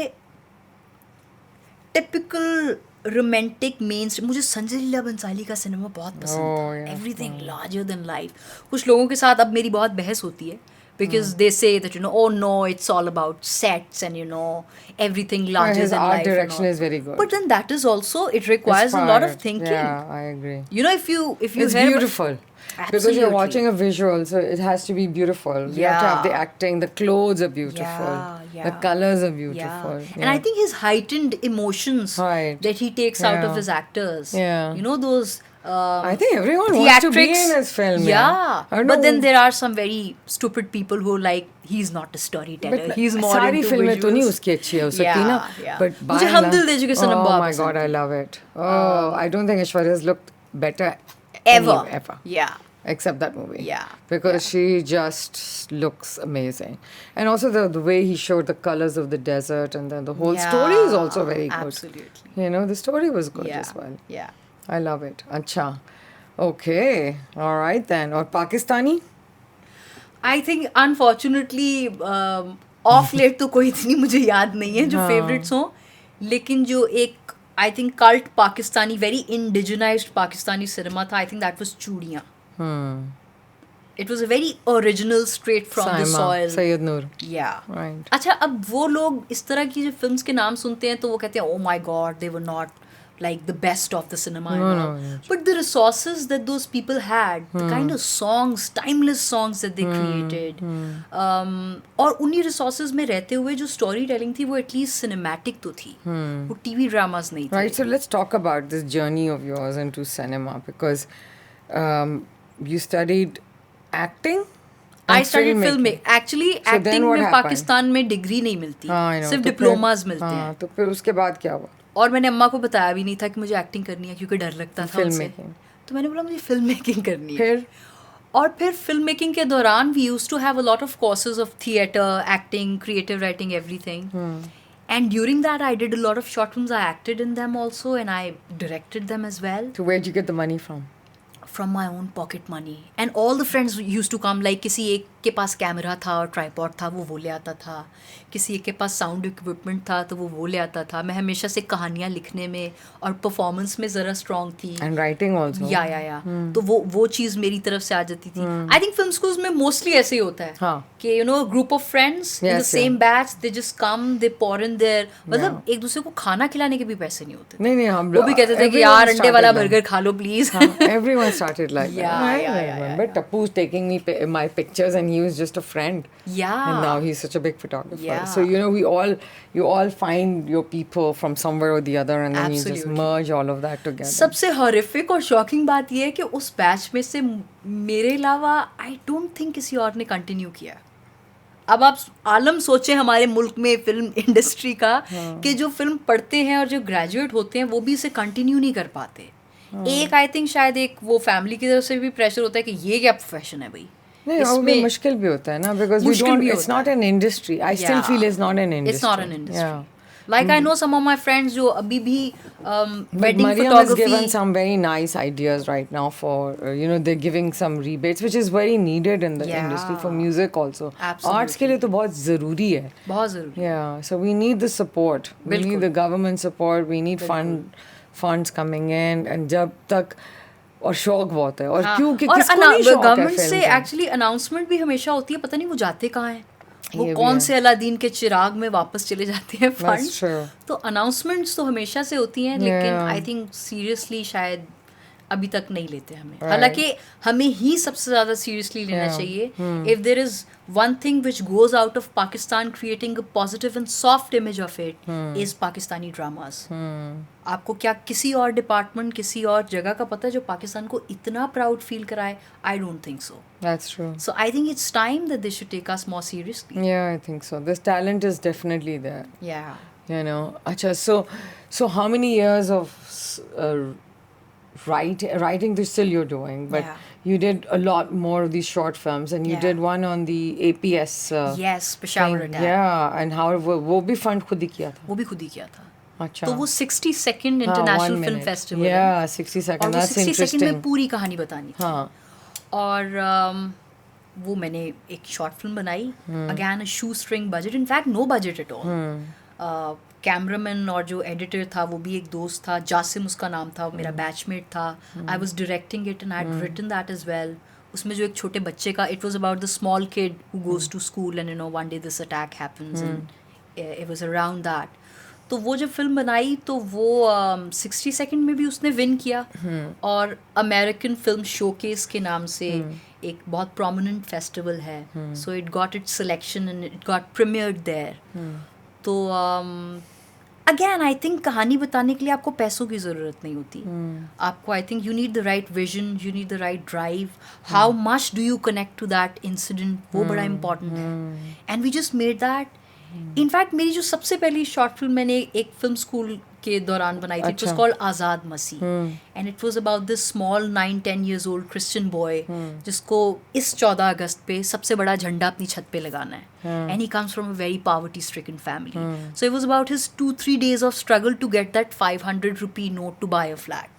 [SPEAKER 2] typical romantic main, मुझे संजय लीला बंसाली का cinema बहुत पसंद था। Everything larger than life. कुछ लोगों के साथ अब मेरी बहुत बहस होती है because they say that oh no, it's all about sets and everything larger than life.
[SPEAKER 1] Art direction is very good,
[SPEAKER 2] but then that is also, it requires a lot of thinking.
[SPEAKER 1] Yeah, I agree.
[SPEAKER 2] If you
[SPEAKER 1] it's beautiful. Because you're watching a visual, so it has to be beautiful. You have to have the acting, the clothes are beautiful, the colors are beautiful.
[SPEAKER 2] And I think his heightened emotions that he takes out of his actors. Those
[SPEAKER 1] I think everyone wants to be in his film.
[SPEAKER 2] But then there are some very stupid people who he's not a storyteller, he's more into visuals.
[SPEAKER 1] सारी फिल्में तो नहीं उसकी अच्छी है हो सकती ना, but
[SPEAKER 2] मुझे हम दिल दे चुके सनम बहुत
[SPEAKER 1] Oh my god, I love it. I don't think Aishwarya's looked better
[SPEAKER 2] ever.
[SPEAKER 1] Except that movie. Because she just looks amazing. And also the way he showed the colors of the desert, and then the whole story is also very good.
[SPEAKER 2] Absolutely.
[SPEAKER 1] The story was good as well. I love it. Acha. Okay. All right then. Or Pakistani?
[SPEAKER 2] I think unfortunately off late तो कोई इतनी मुझे याद नहीं है जो favorites हों, लेकिन जो एक I think cult Pakistani, very indigenized Pakistani cinema था, I think that was चूड़ियाँ. It was a very original, straight from the soil.
[SPEAKER 1] Sayyid Noor.
[SPEAKER 2] Yeah.
[SPEAKER 1] Right.
[SPEAKER 2] अच्छा, अब वो लोग इस तरह की जो फिल्म्स के नाम सुनते हैं तो वो कहते हैं oh my god, they were not like the best of the cinema. But the resources that those people had, the kind of songs, timeless songs that they created, और उन्हीं resources में रहते हुए जो story telling थी वो at least cinematic तो थी, वो TV dramas नहीं थी.
[SPEAKER 1] Right, so let's talk about this journey of yours into cinema, because you studied acting?
[SPEAKER 2] I studied filmmaking. Actually, acting में पाकिस्तान में डिग्री नहीं मिलती, सिर्फ डिप्लोमास मिलते हैं.
[SPEAKER 1] तो फिर उसके बाद क्या हुआ?
[SPEAKER 2] और मैंने अम्मा को बताया भी नहीं था कि मुझे एक्टिंग करनी है, क्योंकि डर लगता था उनसे. तो मैंने बोला मुझे फिल्म मेकिंग करनी है. फिर फिल्म मेकिंग के दौरान we used to have a lot of courses of theatre, acting, creative writing, everything. And during that I did a lot of short films. I acted in them also, and I directed them as well.
[SPEAKER 1] So where did you get the money from?
[SPEAKER 2] From my own pocket money. And all the friends used to come, like किसी एक के पास camera था और tripod था, वो ले आता था. किसी एक के पास साउंड इक्विपमेंट था तो वो ले आता था. मैं हमेशा से कहानियाँ लिखने में और परफॉर्मेंस में ज़रा स्ट्रॉन्ग थी.
[SPEAKER 1] And writing also.
[SPEAKER 2] या तो वो चीज़ मेरी तरफ से आ जाती थी. आई थिंक फिल्म स्कूल्स में मोस्टली ऐसे ही होता है कि group of friends in the same batch, they just come, they pour in their, मतलब एक दूसरे को खाना खिलाने के भी पैसे नहीं होते.
[SPEAKER 1] नहीं हम
[SPEAKER 2] वो भी कहते थे कि यार अंडे वाला बर्गर खा लो please.
[SPEAKER 1] Everyone started like that. I remember Tappu's taking me my pictures, and he was just a friend. And now he's such a big photographer. So you all find your people from somewhere or the other, and then you just merge all of that together.
[SPEAKER 2] सबसे horrific और shocking बात ये है कि उस batch में से मेरे अलावा I don't think किसी और ने कंटिन्यू किया. अब आप आलम सोचें हमारे मुल्क में फिल्म इंडस्ट्री का, कि जो फिल्म पढ़ते हैं और जो ग्रेजुएट होते हैं वो भी इसे कंटिन्यू नहीं कर पाते. एक आई थिंक शायद एक वो फैमिली की तरफ से भी प्रेशर होता है कि ये क्या प्रोफेशन है भाई.
[SPEAKER 1] नहीं, इसमें मुश्किल भी होता है ना, because we don't, it's not an industry. I still feel it's not an industry.
[SPEAKER 2] It's not an industry. Like I know some of my friends जो अभी भी wedding
[SPEAKER 1] Mariam
[SPEAKER 2] photography.
[SPEAKER 1] has given some very nice ideas right now for they're giving some rebates, which is very needed in the industry for music also.
[SPEAKER 2] Absolutely.
[SPEAKER 1] Arts के लिए तो बहुत ज़रूरी है.
[SPEAKER 2] बहुत ज़रूरी.
[SPEAKER 1] Yeah, so we need the support. We need the government support. We need funds coming in, and जब तक और शौक बहुत है और
[SPEAKER 2] हाँ,
[SPEAKER 1] क्यों कि
[SPEAKER 2] और
[SPEAKER 1] किसको नहीं शौक है
[SPEAKER 2] गवर्नमेंट
[SPEAKER 1] फिल्म
[SPEAKER 2] से
[SPEAKER 1] का?
[SPEAKER 2] एक्चुअली अनाउंसमेंट भी हमेशा होती है, पता नहीं वो जाते कहाँ हैं, वो
[SPEAKER 1] ये भी
[SPEAKER 2] कौन
[SPEAKER 1] है।
[SPEAKER 2] से अलादीन के चिराग में वापस चले जाते हैं
[SPEAKER 1] That's
[SPEAKER 2] फंड्स.
[SPEAKER 1] true.
[SPEAKER 2] तो अनाउंसमेंट्स तो हमेशा से होती हैं, लेकिन
[SPEAKER 1] Yeah.
[SPEAKER 2] आई थिंक सीरियसली शायद अभी तक नहीं लेते हमें.
[SPEAKER 1] Right.
[SPEAKER 2] हालांकि हमें ही सबसे ज़्यादा सीरियसली लेना
[SPEAKER 1] Yeah.
[SPEAKER 2] चाहिए. If there is one thing which goes out of Pakistan creating a positive and soft image of it is Pakistani dramas. आपको क्या किसी और डिपार्टमेंट, किसी और जगह का पता है जो पाकिस्तान को इतना प्राउड फील कराए? आई don't think so.
[SPEAKER 1] That's true.
[SPEAKER 2] So I think it's time that they should take us more seriously.
[SPEAKER 1] Yeah, I think so. This talent is definitely there.
[SPEAKER 2] Yeah.
[SPEAKER 1] You know, acha, so how many years of writing this still you're doing, but
[SPEAKER 2] Yeah.
[SPEAKER 1] you did a lot more of these short films, and you
[SPEAKER 2] Yeah.
[SPEAKER 1] did one on the APS.
[SPEAKER 2] Yes, Peshawar
[SPEAKER 1] thing.
[SPEAKER 2] attack.
[SPEAKER 1] Yeah, and how वो भी fund खुद ही किया था.
[SPEAKER 2] वो भी खुद ही किया था.
[SPEAKER 1] अच्छा.
[SPEAKER 2] तो वो 62nd
[SPEAKER 1] हाँ,
[SPEAKER 2] international
[SPEAKER 1] 1
[SPEAKER 2] film
[SPEAKER 1] minute.
[SPEAKER 2] Festival
[SPEAKER 1] Yeah, 60
[SPEAKER 2] और
[SPEAKER 1] seconds.
[SPEAKER 2] वो
[SPEAKER 1] That's
[SPEAKER 2] 60 सेकंड में
[SPEAKER 1] interesting.
[SPEAKER 2] पूरी कहानी बतानी थी.
[SPEAKER 1] हाँ.
[SPEAKER 2] और वो मैंने एक शॉर्ट फिल्म बनाई, again a shoestring budget, in fact no budget at all. Cameraman और जो एडिटर था वो भी एक दोस्त था, जासिम उसका नाम था, मेरा बैचमेट था. I was directing it and I had written that as well. उसमें जो एक छोटे बच्चे का, it was about the small kid who goes to school and you know one day this attack happens and it was around that. तो वो जब film बनाई तो वो 60 सेकंड में भी उसने विन किया. और अमेरिकन फिल्म शोकेस के नाम से एक बहुत प्रोमिनेंट फेस्टिवल है, so it got its selection and it got premiered there. तो अगेन आई थिंक कहानी बताने के लिए आपको पैसों की ज़रूरत नहीं होती. आपको I think you need the right vision, you need the right drive. How much do you connect to that incident, वो बड़ा इंपॉर्टेंट है. And we just made that. In fact मेरी जो सबसे पहली शॉर्ट फिल्म मैंने एक फिल्म स्कूल के दौरान बनाई थी, it was called Azad Masih, and it was about this small 9-10 years old Christian boy जिसको इस 14 अगस्त पे सबसे बड़ा झंडा अपनी छत पे लगाना है. And he comes from a very poverty stricken family. So it was about his 2-3 days of struggle to get that 500 rupee note to buy a flag.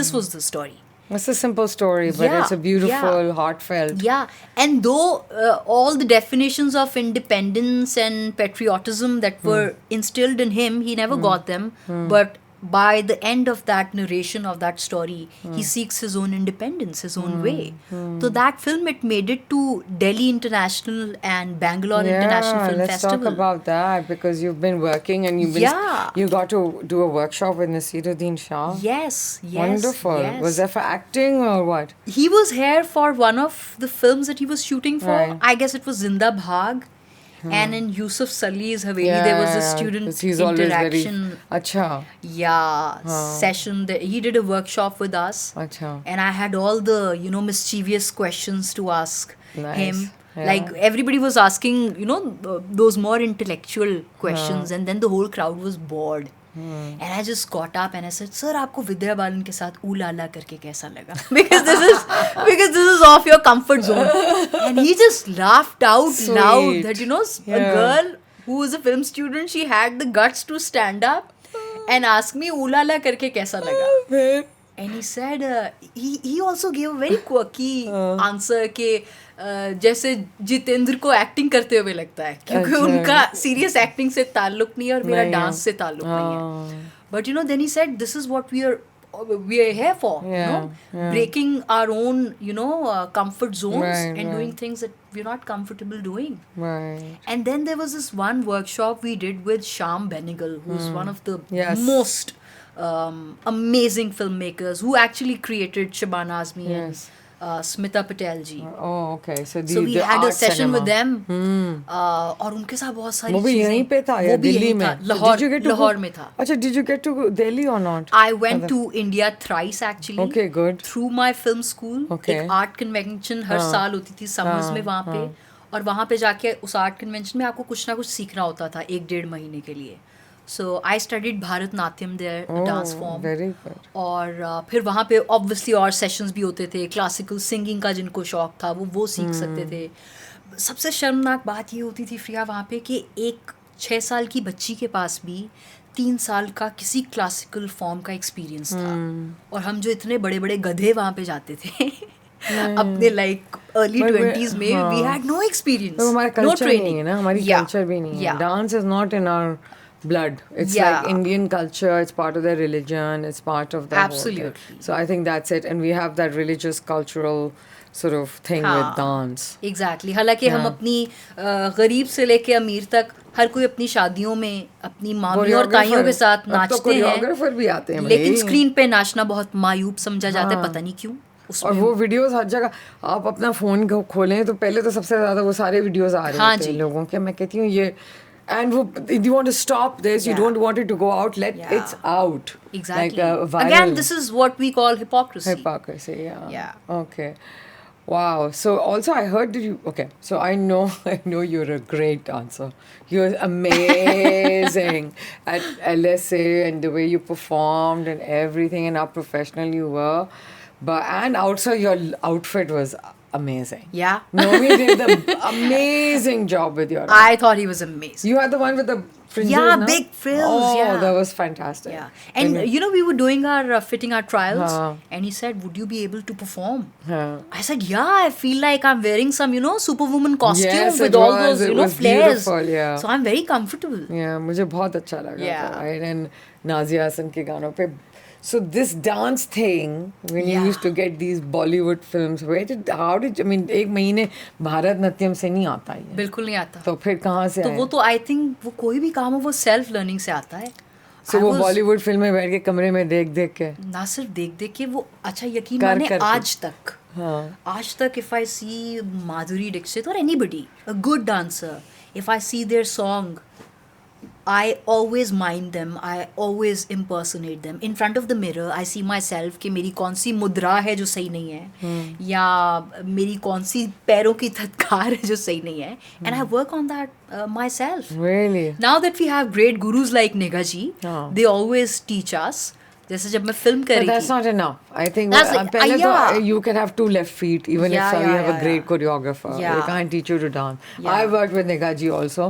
[SPEAKER 2] This was the story.
[SPEAKER 1] It's a simple story, but
[SPEAKER 2] Yeah,
[SPEAKER 1] it's a beautiful,
[SPEAKER 2] yeah.
[SPEAKER 1] heartfelt.
[SPEAKER 2] Yeah, and though all the definitions of independence and patriotism that were instilled in him, he never got them. But by the end of that narration of that story, he seeks his own independence, his own way. So that film, it made it to Delhi International and Bangalore International Film
[SPEAKER 1] let's
[SPEAKER 2] Festival.
[SPEAKER 1] talk about that, because you've been working and you got to do a workshop with Nasiruddin Shah.
[SPEAKER 2] Yes.
[SPEAKER 1] Wonderful.
[SPEAKER 2] Yes.
[SPEAKER 1] Was that for acting or what?
[SPEAKER 2] He was here for one of the films that he was shooting for.
[SPEAKER 1] Right.
[SPEAKER 2] I guess it was Zinda Bhag. And in Yusuf Sali's Haveli, there was a student
[SPEAKER 1] 'cause he's always
[SPEAKER 2] interaction.
[SPEAKER 1] Acha.
[SPEAKER 2] Session. He did a workshop with us.
[SPEAKER 1] Acha.
[SPEAKER 2] And I had all the, mischievous questions to ask
[SPEAKER 1] Nice.
[SPEAKER 2] him.
[SPEAKER 1] Yeah.
[SPEAKER 2] Like everybody was asking, those more intellectual questions, and then the whole crowd was bored. And I just got up and I said, "Sir, आपको विद्या बालन के साथ ऊ लाला करके कैसा लगा?" because this is off your comfort zone. And he just laughed out loud that a girl who was a film student, she had the guts to stand up and ask me ऊ लाला करके कैसा लगा. And he said, he also gave a very quirky answer के जैसे जितेंद्र को acting करते हुए लगता है, क्योंकि उनका सीरियस एक्टिंग से ताल्लुक नहीं है और मेरा डांस से ताल्लुक नहीं है. But then he said, this is what we are here for, breaking our own comfort zones and doing things that we're not comfortable doing.
[SPEAKER 1] Right.
[SPEAKER 2] And then there was this one workshop we did with Shyam Benegal, who's one of the most amazing filmmakers, who actually created Shabana Azmi and Smita Patel ji.
[SPEAKER 1] Oh, okay. So
[SPEAKER 2] we had a session
[SPEAKER 1] cinema.
[SPEAKER 2] with them. और उनके साथ बहुत सारी
[SPEAKER 1] वो भी यहीं पे था या दिल्ली में?
[SPEAKER 2] लाहौर में था.
[SPEAKER 1] अच्छा, did you get to Delhi or not?
[SPEAKER 2] I went to India thrice actually.
[SPEAKER 1] Okay, good.
[SPEAKER 2] Through my film school.
[SPEAKER 1] Okay.
[SPEAKER 2] एक आर्ट कन्वेंशन हर साल होती थी समर्स में वहाँ पे, और वहाँ पे जाके उस आर्ट कन्वेंशन में आपको कुछ ना कुछ सीखना होता था 1-1.5 महीने के लिए. So I studied Bharatnatyam there, the dance form.
[SPEAKER 1] Very good.
[SPEAKER 2] और फिर वहाँ पे obviously और सेशंस भी होते थे. क्लासिकल सिंगिंग का जिनको शौक था वो सीख सकते थे. सबसे शर्मनाक बात ये होती थी फ्रिया वहाँ पे कि एक 6 साल की बच्ची के पास भी 3 साल का किसी क्लासिकल फॉर्म का एक्सपीरियंस था. और हम जो इतने बड़े बड़े गधे वहाँ पे जाते थे अपने लाइक अर्ली 20s में, वी हैड नो एक्सपीरियंस,
[SPEAKER 1] हमारा
[SPEAKER 2] नो
[SPEAKER 1] कल्चर नहीं है ना, हमारी कल्चर भी नहीं है.
[SPEAKER 2] Yeah.
[SPEAKER 1] Dance is not in our blood. It's
[SPEAKER 2] Yeah.
[SPEAKER 1] like Indian culture. It's part of their religion. It's part of the whole
[SPEAKER 2] Absolutely.
[SPEAKER 1] thing. So I think that's it. And we have that religious cultural sort of thing with dance.
[SPEAKER 2] Exactly. हालांकि हम अपनी गरीब से लेके अमीर तक हर कोई अपनी शादियों में अपनी मामी और ताइयों के साथ नाचते हैं,
[SPEAKER 1] कोरियोग्राफर भी आते हैं
[SPEAKER 2] लेकिन
[SPEAKER 1] भाई।
[SPEAKER 2] स्क्रीन पे नाचना बहुत मायूब समझा जाता है, पता नहीं क्यों।
[SPEAKER 1] और वो वीडियोस हर जगह आप अपना फोन खोलें तो पहले तो सबसे ज्यादा वो सारे वीडियोस आ रहे होते हैं लोगों के। मैं कहती हूँ ये and you want to stop this, you don't want it to go out, it's out.
[SPEAKER 2] Exactly.
[SPEAKER 1] Like viral.
[SPEAKER 2] Again, this is what we call hypocrisy.
[SPEAKER 1] Yeah. Okay. Wow. So also I heard so I know you're a great dancer. You're amazing at LSA and the way you performed and everything and how professional you were. And also your outfit was amazing.
[SPEAKER 2] Yeah.
[SPEAKER 1] Nomi did the amazing job with your outfit.
[SPEAKER 2] I thought he was amazing.
[SPEAKER 1] You had the one with the fringes,
[SPEAKER 2] yeah,
[SPEAKER 1] no?
[SPEAKER 2] big frills.
[SPEAKER 1] Oh, that was fantastic.
[SPEAKER 2] Yeah. And we were doing our fitting our trials, and he said, "Would you be able to perform?" I said, "Yeah, I feel like I'm wearing some, Superwoman costume with all those, flares.
[SPEAKER 1] Yeah.
[SPEAKER 2] So I'm very comfortable."
[SPEAKER 1] Yeah, मुझे बहुत अच्छा लगा था. Right? And Nazia Hassan के गानों पे. So this dance thing, when you used to get these Bollywood films, एक महीने भारतनाट्यम से नहीं आता है.
[SPEAKER 2] बिल्कुल नहीं आता.
[SPEAKER 1] तो फिर कहाँ से
[SPEAKER 2] तो वो तो I think वो कोई भी काम हो वो सेल्फ लर्निंग से आता है.
[SPEAKER 1] So वो बॉलीवुड फिल्म में बैठ के कमरे में देख के
[SPEAKER 2] ना सिर्फ देख के वो अच्छा यकीन माने आज तक if I see Madhuri Dixit or anybody a good dancer, if I see their song, I always mime them, I always impersonate them. In front of the mirror, I see myself कि मेरी कौन सी मुद्रा है जो सही नहीं है, या मेरी कौन सी पैरों की थत्कार है जो सही नहीं है. And I work on that myself.
[SPEAKER 1] Really?
[SPEAKER 2] Now that we have great gurus like Nigha ji, they always teach us. जैसे जब मैं फिल्म कर रही थी.
[SPEAKER 1] But that's not enough. I think पहले तो you can have two left feet even if you have a great choreographer. They can't teach you to dance. I worked with Nigha ji also.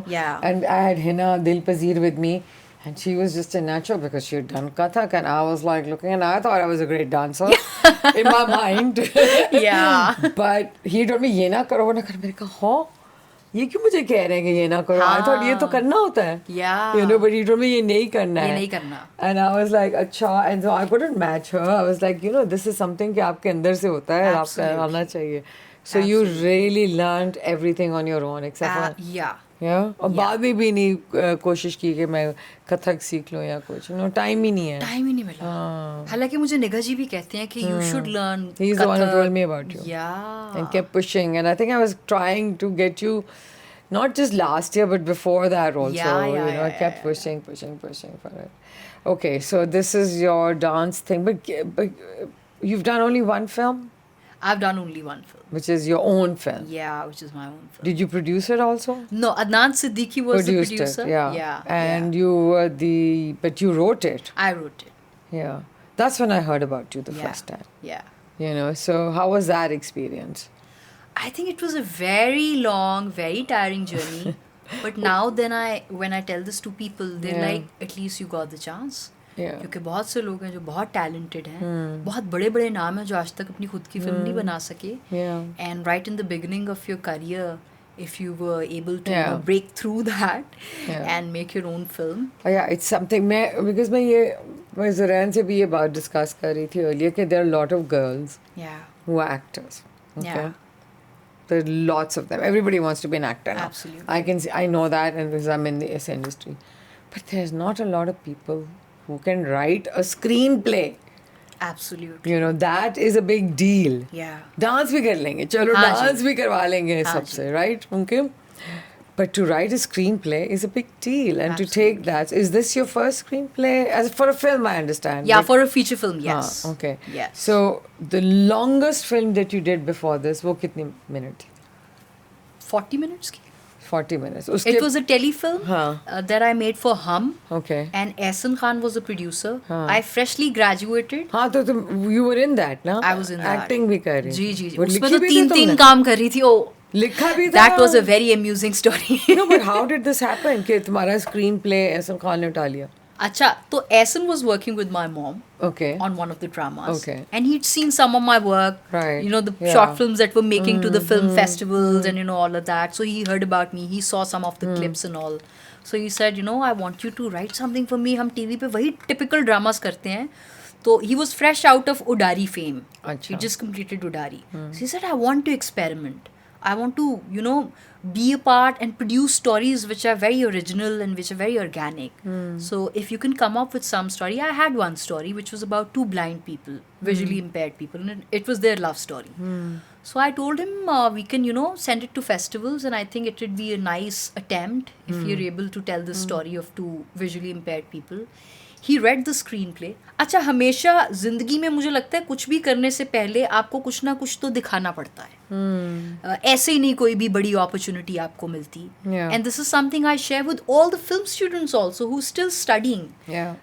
[SPEAKER 1] And I had Hina Dilpazir with me. And she was just a natural because she had done Kathak. And I was like looking and I thought I was a great dancer in my mind. But he told me, ये ना करो वो ना करो. मैंने कहा हाँ ये क्यों मुझे कह रहे हैं कि ये ना करो. I thought ये तो करना होता है. But he told me ये नहीं करना है.
[SPEAKER 2] ये नहीं करना.
[SPEAKER 1] And I was like अच्छा. And so I couldn't match her. I was like this is something कि आपके अंदर से होता है. आपको आना चाहिए. So you really learned everything on your own except for और बाद में भी नहीं कोशिश की कि मैं कथक सीख लूं या कुछ. टाइम ही नहीं है.
[SPEAKER 2] टाइम ही नहीं मिला. हालांकि मुझे निगा जी भी कहते हैं कि you should learn Kathak.
[SPEAKER 1] He's the one who told me about you. And kept pushing. And I think I was trying to get you not just last year but before that also. I kept pushing for it. Okay, so this is your dance thing. But you've done only one film?
[SPEAKER 2] I've done only one film.
[SPEAKER 1] Which is your own film?
[SPEAKER 2] Yeah, which is my own film.
[SPEAKER 1] Did you produce it also?
[SPEAKER 2] No, Adnan Siddiqui was the producer.
[SPEAKER 1] And you were but you wrote it.
[SPEAKER 2] I wrote it.
[SPEAKER 1] Yeah. That's when I heard about you the first time.
[SPEAKER 2] Yeah.
[SPEAKER 1] So how was that experience?
[SPEAKER 2] I think it was a very long, very tiring journey. But now when I tell this to people, they're like, at least you got the chance. क्योंकि बहुत से लोग हैं जो बहुत talented हैं, बहुत बड़े बड़े नाम हैं जो आज तक अपनी खुद की फिल्म नहीं बना सके. And right in the beginning of your career, if you were able to break through that and make your own film.
[SPEAKER 1] It's something because मैं ज़रैन से भी ये बात डिस्कस कर रही थी earlier कि there are a lot of girls who are actors. Okay? There are lots of them. Everybody wants to be an actor now.
[SPEAKER 2] Absolutely.
[SPEAKER 1] I know that and because I'm in this industry. But there's not a lot of people who can write a screenplay.
[SPEAKER 2] Absolutely.
[SPEAKER 1] That is a big deal. Dance भी कर लेंगे, चलो dance भी करवा लेंगे सबसे, right? Okay. But to write a screenplay is a big deal, and to take that. Is this your first screenplay? As for a film, I understand.
[SPEAKER 2] Yeah, for a feature film, yes.
[SPEAKER 1] Okay.
[SPEAKER 2] Yes.
[SPEAKER 1] So the longest film that you did before this, वो कितने minute थी?
[SPEAKER 2] 40 minutes की.
[SPEAKER 1] 40 minutes.
[SPEAKER 2] It was a telefilm that I made for Hum.
[SPEAKER 1] Okay.
[SPEAKER 2] And Ehsan Khan was the producer. I freshly graduated.
[SPEAKER 1] हाँ तो you were in that ना?
[SPEAKER 2] I was in that.
[SPEAKER 1] Acting भी कर रही.
[SPEAKER 2] जी. उसमें तो 3 काम कर रही थी.
[SPEAKER 1] लिखा भी था.
[SPEAKER 2] That was a very amusing story.
[SPEAKER 1] No, but how did this happen कि तुम्हारा screenplay Ehsan Khan ने उठा लिया?
[SPEAKER 2] Acha, so Essen was working with my mom
[SPEAKER 1] Okay.
[SPEAKER 2] on one of the dramas.
[SPEAKER 1] Okay.
[SPEAKER 2] And he'd seen some of my work.
[SPEAKER 1] Right.
[SPEAKER 2] You know, the
[SPEAKER 1] Yeah.
[SPEAKER 2] short films that were making to the film festivals and, you know, all of that. So he heard about me. He saw some of the clips and all. So he said, you know, I want you to write something for me. हम TV पे वही typical dramas करते हैं. So he was fresh out of Udari fame.
[SPEAKER 1] Acha.
[SPEAKER 2] He just completed Udari. So he said, I want to experiment. I want to, you know, be a part and produce stories which are very original and which are very organic. So if you can come up with some story, I had one story which was about two blind people, visually impaired people, and it was their love story. So I told him we can, you know, send it to festivals, and I think it would be a nice attempt if you're able to tell the story of two visually impaired people. He read the screenplay. अच्छा, हमेशा जिंदगी में मुझे लगता है कुछ भी करने से पहले आपको कुछ ना कुछ तो दिखाना पड़ता है. ऐसे ही नहीं कोई भी बड़ी अपॉर्चुनिटी आपको मिलती. And this is something I share with all the film students also who still studying,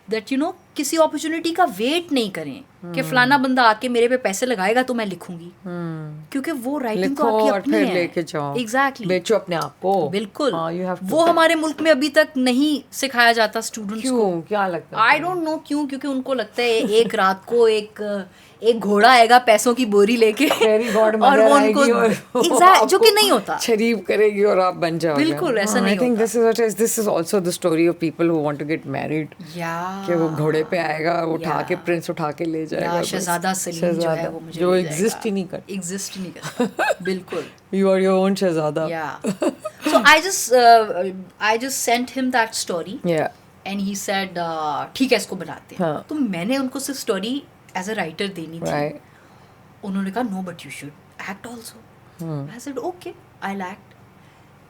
[SPEAKER 2] that you know किसी अपॉर्चुनिटी का वेट नहीं करें कि फलाना बंदा आके मेरे पे पैसे लगाएगा तो मैं लिखूंगी. क्योंकि वो राइटिंग तो आपकी अपनी है.
[SPEAKER 1] लेके जाओ.
[SPEAKER 2] एग्जैक्टली.
[SPEAKER 1] बेचो अपने आप को.
[SPEAKER 2] बिल्कुल. वो हमारे मुल्क में अभी तक नहीं सिखाया जाता स्टूडेंट्स को.
[SPEAKER 1] क्यों? क्या लगता है?
[SPEAKER 2] आई डोंट नो क्यों. क्योंकि उनको लगता है एक रात को एक घोड़ा आएगा पैसों की बोरी लेके और वो उनको एग्जैक्ट, जो कि नहीं होता.
[SPEAKER 1] शरीफ करेगी और आप बन जाओगे.
[SPEAKER 2] बिल्कुल ऐसा नहीं होता.
[SPEAKER 1] I think this is also the story of people who want to get married.
[SPEAKER 2] कि
[SPEAKER 1] वो घोड़े पे आएगा, वो उठा के प्रिंस उठा के ले जाएगा.
[SPEAKER 2] शहजादा सलीम जो है वो मुझे
[SPEAKER 1] जो एग्जिस्ट ही नहीं करता.
[SPEAKER 2] बिल्कुल.
[SPEAKER 1] You are your own Shahzada.
[SPEAKER 2] So I just sent him that story. And he said ठीक है इसको बनाते हैं. तो मैंने उनको सिर्फ स्टोरी एज अ राइटर देनी थी. उन्होंने कहा no but you should act also. I said okay I will act.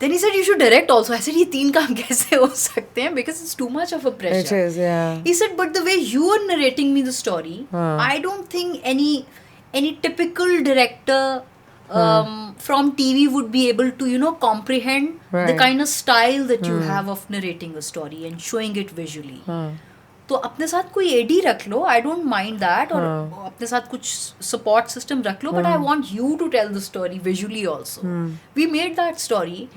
[SPEAKER 2] Then he said you should direct also. I said ये तीन काम कैसे हो सकते हैं because it's too much of a pressure. He said but the way you are narrating me the story I don't think any typical director from TV would be able to, you know, comprehend the kind of style that you have of narrating a story and showing it visually. तो अपने साथ कोई AD रख लो, I don't mind that, और अपने साथ कुछ सपोर्ट सिस्टम रख लो, but I want you to tell the story visually also. We made that story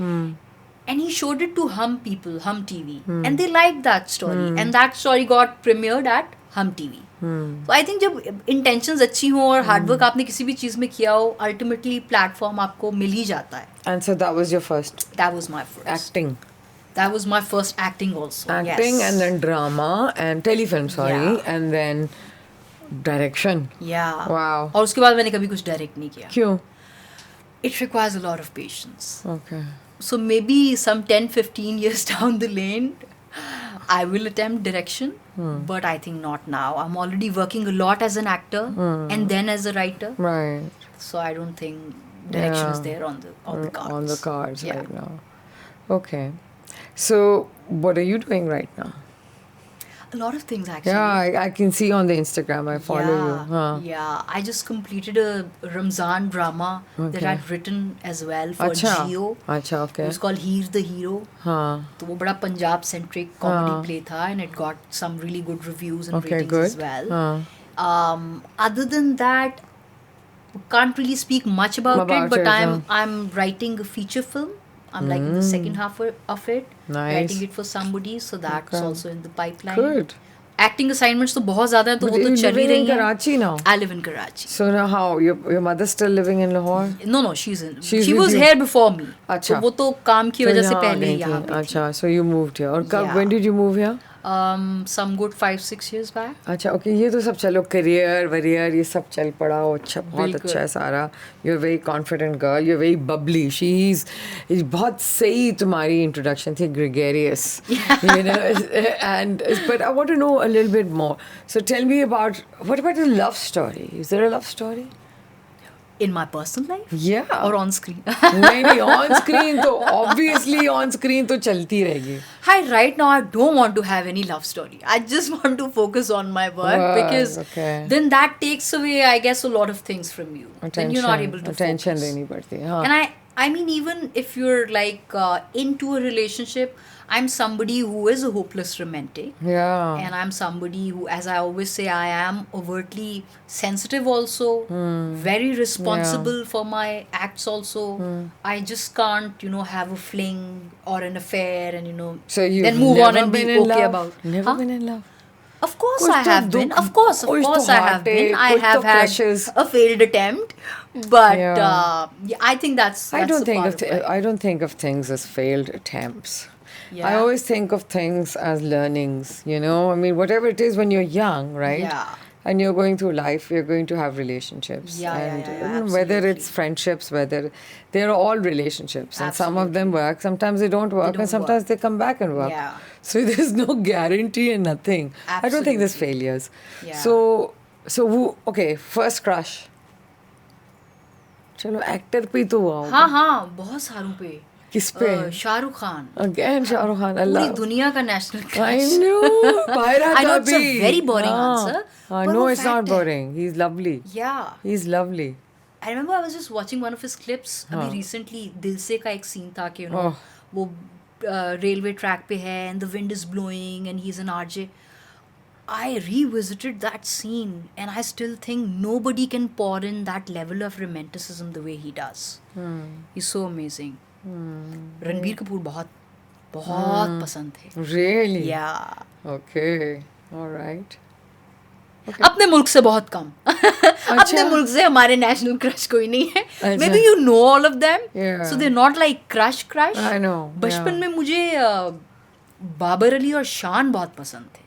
[SPEAKER 2] and he showed it to Hum people, Hum TV, and they liked that story, and that story got premiered at Hum TV. So I think जब intentions अच्छी हो और hard work आपने किसी भी चीज़ में किया हो, ultimately platform आपको मिल ही जाता है.
[SPEAKER 1] And so that was your first?
[SPEAKER 2] That was my first.
[SPEAKER 1] Acting?
[SPEAKER 2] That was my first acting also.
[SPEAKER 1] Acting, yes. And then drama and telefilm, sorry, and then direction.
[SPEAKER 2] Yeah.
[SPEAKER 1] Wow.
[SPEAKER 2] और उसके बाद मैंने कभी कुछ direct नहीं किया.
[SPEAKER 1] क्यों?
[SPEAKER 2] It requires a lot of patience.
[SPEAKER 1] Okay.
[SPEAKER 2] So maybe some 10-15 years down the lane, I will attempt direction, but I think not now. I'm already working a lot as an actor and then as a writer.
[SPEAKER 1] Right.
[SPEAKER 2] So I don't think direction is there on the cards.
[SPEAKER 1] On the cards right now. Okay. So what are you doing right now?
[SPEAKER 2] A lot of things actually.
[SPEAKER 1] Yeah, I can see on the Instagram. I follow you.
[SPEAKER 2] Yeah, I just completed a Ramzan drama that I'd written as well for Jio.
[SPEAKER 1] Acha, okay.
[SPEAKER 2] It was called He's the Hero. तो वो बड़ा Punjab centric comedy play था, and it got some really good reviews and ratings as well. Other than that, can't really speak much about it, but I'm writing a feature film. I'm like in the second half of it.
[SPEAKER 1] Nice.
[SPEAKER 2] Writing it for somebody, so that's also in the pipeline.
[SPEAKER 1] Good.
[SPEAKER 2] Acting assignments तो बहुत ज़्यादा हैं, तो वो तो चल ही रही हैं.
[SPEAKER 1] You live in Karachi now?
[SPEAKER 2] I live in Karachi.
[SPEAKER 1] So now how? Your mother's still living in Lahore?
[SPEAKER 2] No, she was here before me.
[SPEAKER 1] अच्छा.
[SPEAKER 2] तो वो तो काम की वजह से पहले ही यहाँ पे थी.
[SPEAKER 1] अच्छा, so you moved here. और कब? When did you move here?
[SPEAKER 2] Some good 5-6 years back.
[SPEAKER 1] अच्छा, okay, ये तो सब चलो career ये सब चल पड़ा, अच्छा, बहुत अच्छा है सारा. You're a very confident girl. You're very bubbly. She's बहुत सही तुम्हारी introduction थी, gregarious. You know, but I want to know a little bit more. So tell me what about a love story? Is there a love story?
[SPEAKER 2] In my personal life?
[SPEAKER 1] Yeah.
[SPEAKER 2] Or on screen?
[SPEAKER 1] नहीं, on screen तो obviously on screen तो चलती रहेगी.
[SPEAKER 2] Hi, right now I don't want to have any love story. I just want to focus on my work because then that takes away, I guess, a lot of things from you.
[SPEAKER 1] Attention,
[SPEAKER 2] then you're not able to
[SPEAKER 1] attention
[SPEAKER 2] focus.
[SPEAKER 1] देनी पड़ती है. हाँ.
[SPEAKER 2] And I mean, even if you're like into a relationship, I'm somebody who is a hopeless romantic.
[SPEAKER 1] Yeah.
[SPEAKER 2] And I'm somebody who, as I always say, I am overtly sensitive also, very responsible for my acts also. I just can't, have a fling or an affair and,
[SPEAKER 1] So you've
[SPEAKER 2] then move on
[SPEAKER 1] never
[SPEAKER 2] and
[SPEAKER 1] been
[SPEAKER 2] be
[SPEAKER 1] in
[SPEAKER 2] okay
[SPEAKER 1] love?
[SPEAKER 2] about.
[SPEAKER 1] Never
[SPEAKER 2] Huh?
[SPEAKER 1] been in love?
[SPEAKER 2] Of course
[SPEAKER 1] कुछ
[SPEAKER 2] I
[SPEAKER 1] तो
[SPEAKER 2] have been.
[SPEAKER 1] दुख,
[SPEAKER 2] Of course
[SPEAKER 1] कुछ तो
[SPEAKER 2] I have been.
[SPEAKER 1] heartache,
[SPEAKER 2] I
[SPEAKER 1] कुछ
[SPEAKER 2] have
[SPEAKER 1] तो
[SPEAKER 2] had
[SPEAKER 1] crushes.
[SPEAKER 2] a failed attempt, but
[SPEAKER 1] Yeah.
[SPEAKER 2] yeah, I think that's
[SPEAKER 1] I don't
[SPEAKER 2] a
[SPEAKER 1] think
[SPEAKER 2] part
[SPEAKER 1] of
[SPEAKER 2] of life.
[SPEAKER 1] I don't think of things as failed attempts. I
[SPEAKER 2] Yeah.
[SPEAKER 1] always think of things as learnings, you know? I mean, whatever it is when you're young, right?
[SPEAKER 2] Yeah.
[SPEAKER 1] And you're going through life, you're going to have relationships.
[SPEAKER 2] Yeah,
[SPEAKER 1] and whether
[SPEAKER 2] absolutely.
[SPEAKER 1] it's friendships, whether they're all relationships. And some of them
[SPEAKER 2] Absolutely.
[SPEAKER 1] work, sometimes they don't work,
[SPEAKER 2] don't
[SPEAKER 1] and sometimes
[SPEAKER 2] work.
[SPEAKER 1] they come back and work.
[SPEAKER 2] Yeah.
[SPEAKER 1] So there's no guarantee and nothing. I don't think there's
[SPEAKER 2] Absolutely.
[SPEAKER 1] failures.
[SPEAKER 2] Yeah.
[SPEAKER 1] So who, okay, first crush. चलो actor पे तो हुआ होगा.
[SPEAKER 2] हाँ बहुत सारों पे.
[SPEAKER 1] किस पे?
[SPEAKER 2] Shahrukh Khan.
[SPEAKER 1] Again Shahrukh Khan.
[SPEAKER 2] पूरी दुनिया का national
[SPEAKER 1] I
[SPEAKER 2] crush.
[SPEAKER 1] know.
[SPEAKER 2] I know it's a very boring answer. but
[SPEAKER 1] No,
[SPEAKER 2] वो
[SPEAKER 1] it's not
[SPEAKER 2] fact है.
[SPEAKER 1] boring. He's lovely.
[SPEAKER 2] Yeah.
[SPEAKER 1] He's lovely.
[SPEAKER 2] I remember I was just watching one of his clips. अभी recently दिल से का एक scene था कि वो railway track पे है and the wind is blowing and he's an RJ. I revisited that scene and I still think nobody can pour in that level of romanticism the way he does. He's so amazing. Ranbir Kapoor बहुत पसंद थे.
[SPEAKER 1] Really?
[SPEAKER 2] Yeah.
[SPEAKER 1] Okay. All right.
[SPEAKER 2] अपने मुल्क से बहुत कम. अपने मुल्क से हमारे नेशनल क्रश कोई नहीं है. Maybe you know all of them.
[SPEAKER 1] Yeah.
[SPEAKER 2] So they're not like crush.
[SPEAKER 1] I know.
[SPEAKER 2] बचपन में मुझे बाबर अली और शान बहुत पसंद थे.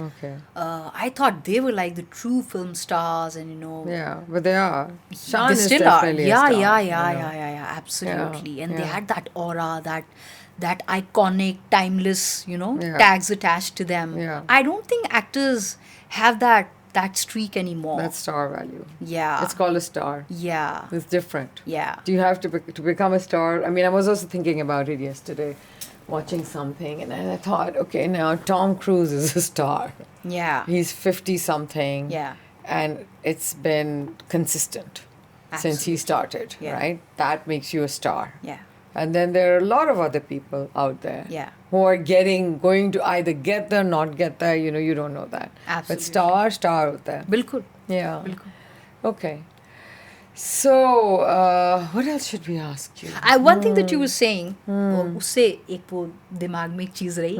[SPEAKER 1] Okay.
[SPEAKER 2] I thought they were like the true film stars and
[SPEAKER 1] Yeah, but they are. Shan
[SPEAKER 2] they
[SPEAKER 1] is
[SPEAKER 2] still are.
[SPEAKER 1] definitely a
[SPEAKER 2] Yeah,
[SPEAKER 1] star.
[SPEAKER 2] yeah, absolutely. And they
[SPEAKER 1] yeah.
[SPEAKER 2] had that aura, that iconic, timeless,
[SPEAKER 1] Yeah.
[SPEAKER 2] tags attached to them.
[SPEAKER 1] Yeah.
[SPEAKER 2] I don't think actors have that streak anymore.
[SPEAKER 1] That's star value.
[SPEAKER 2] Yeah.
[SPEAKER 1] It's called a star.
[SPEAKER 2] Yeah.
[SPEAKER 1] It's different.
[SPEAKER 2] Yeah.
[SPEAKER 1] Do you have to become a star? I mean, I was also thinking about it yesterday, watching something, and I thought, okay, now Tom Cruise is a star.
[SPEAKER 2] Yeah.
[SPEAKER 1] He's 50 something.
[SPEAKER 2] Yeah.
[SPEAKER 1] And it's been consistent since he started,
[SPEAKER 2] Yeah.
[SPEAKER 1] right? That makes you a star.
[SPEAKER 2] Yeah.
[SPEAKER 1] And then there are a lot of other people out there
[SPEAKER 2] Yeah.
[SPEAKER 1] who are going to either get there, not get there, you don't know that.
[SPEAKER 2] Absolutely.
[SPEAKER 1] But star out there.
[SPEAKER 2] बिल्कुल.
[SPEAKER 1] Yeah.
[SPEAKER 2] बिल्कुल.
[SPEAKER 1] Okay. So, what else should we ask you?
[SPEAKER 2] One thing that you were saying, उससे एक वो दिमाग में एक चीज रही.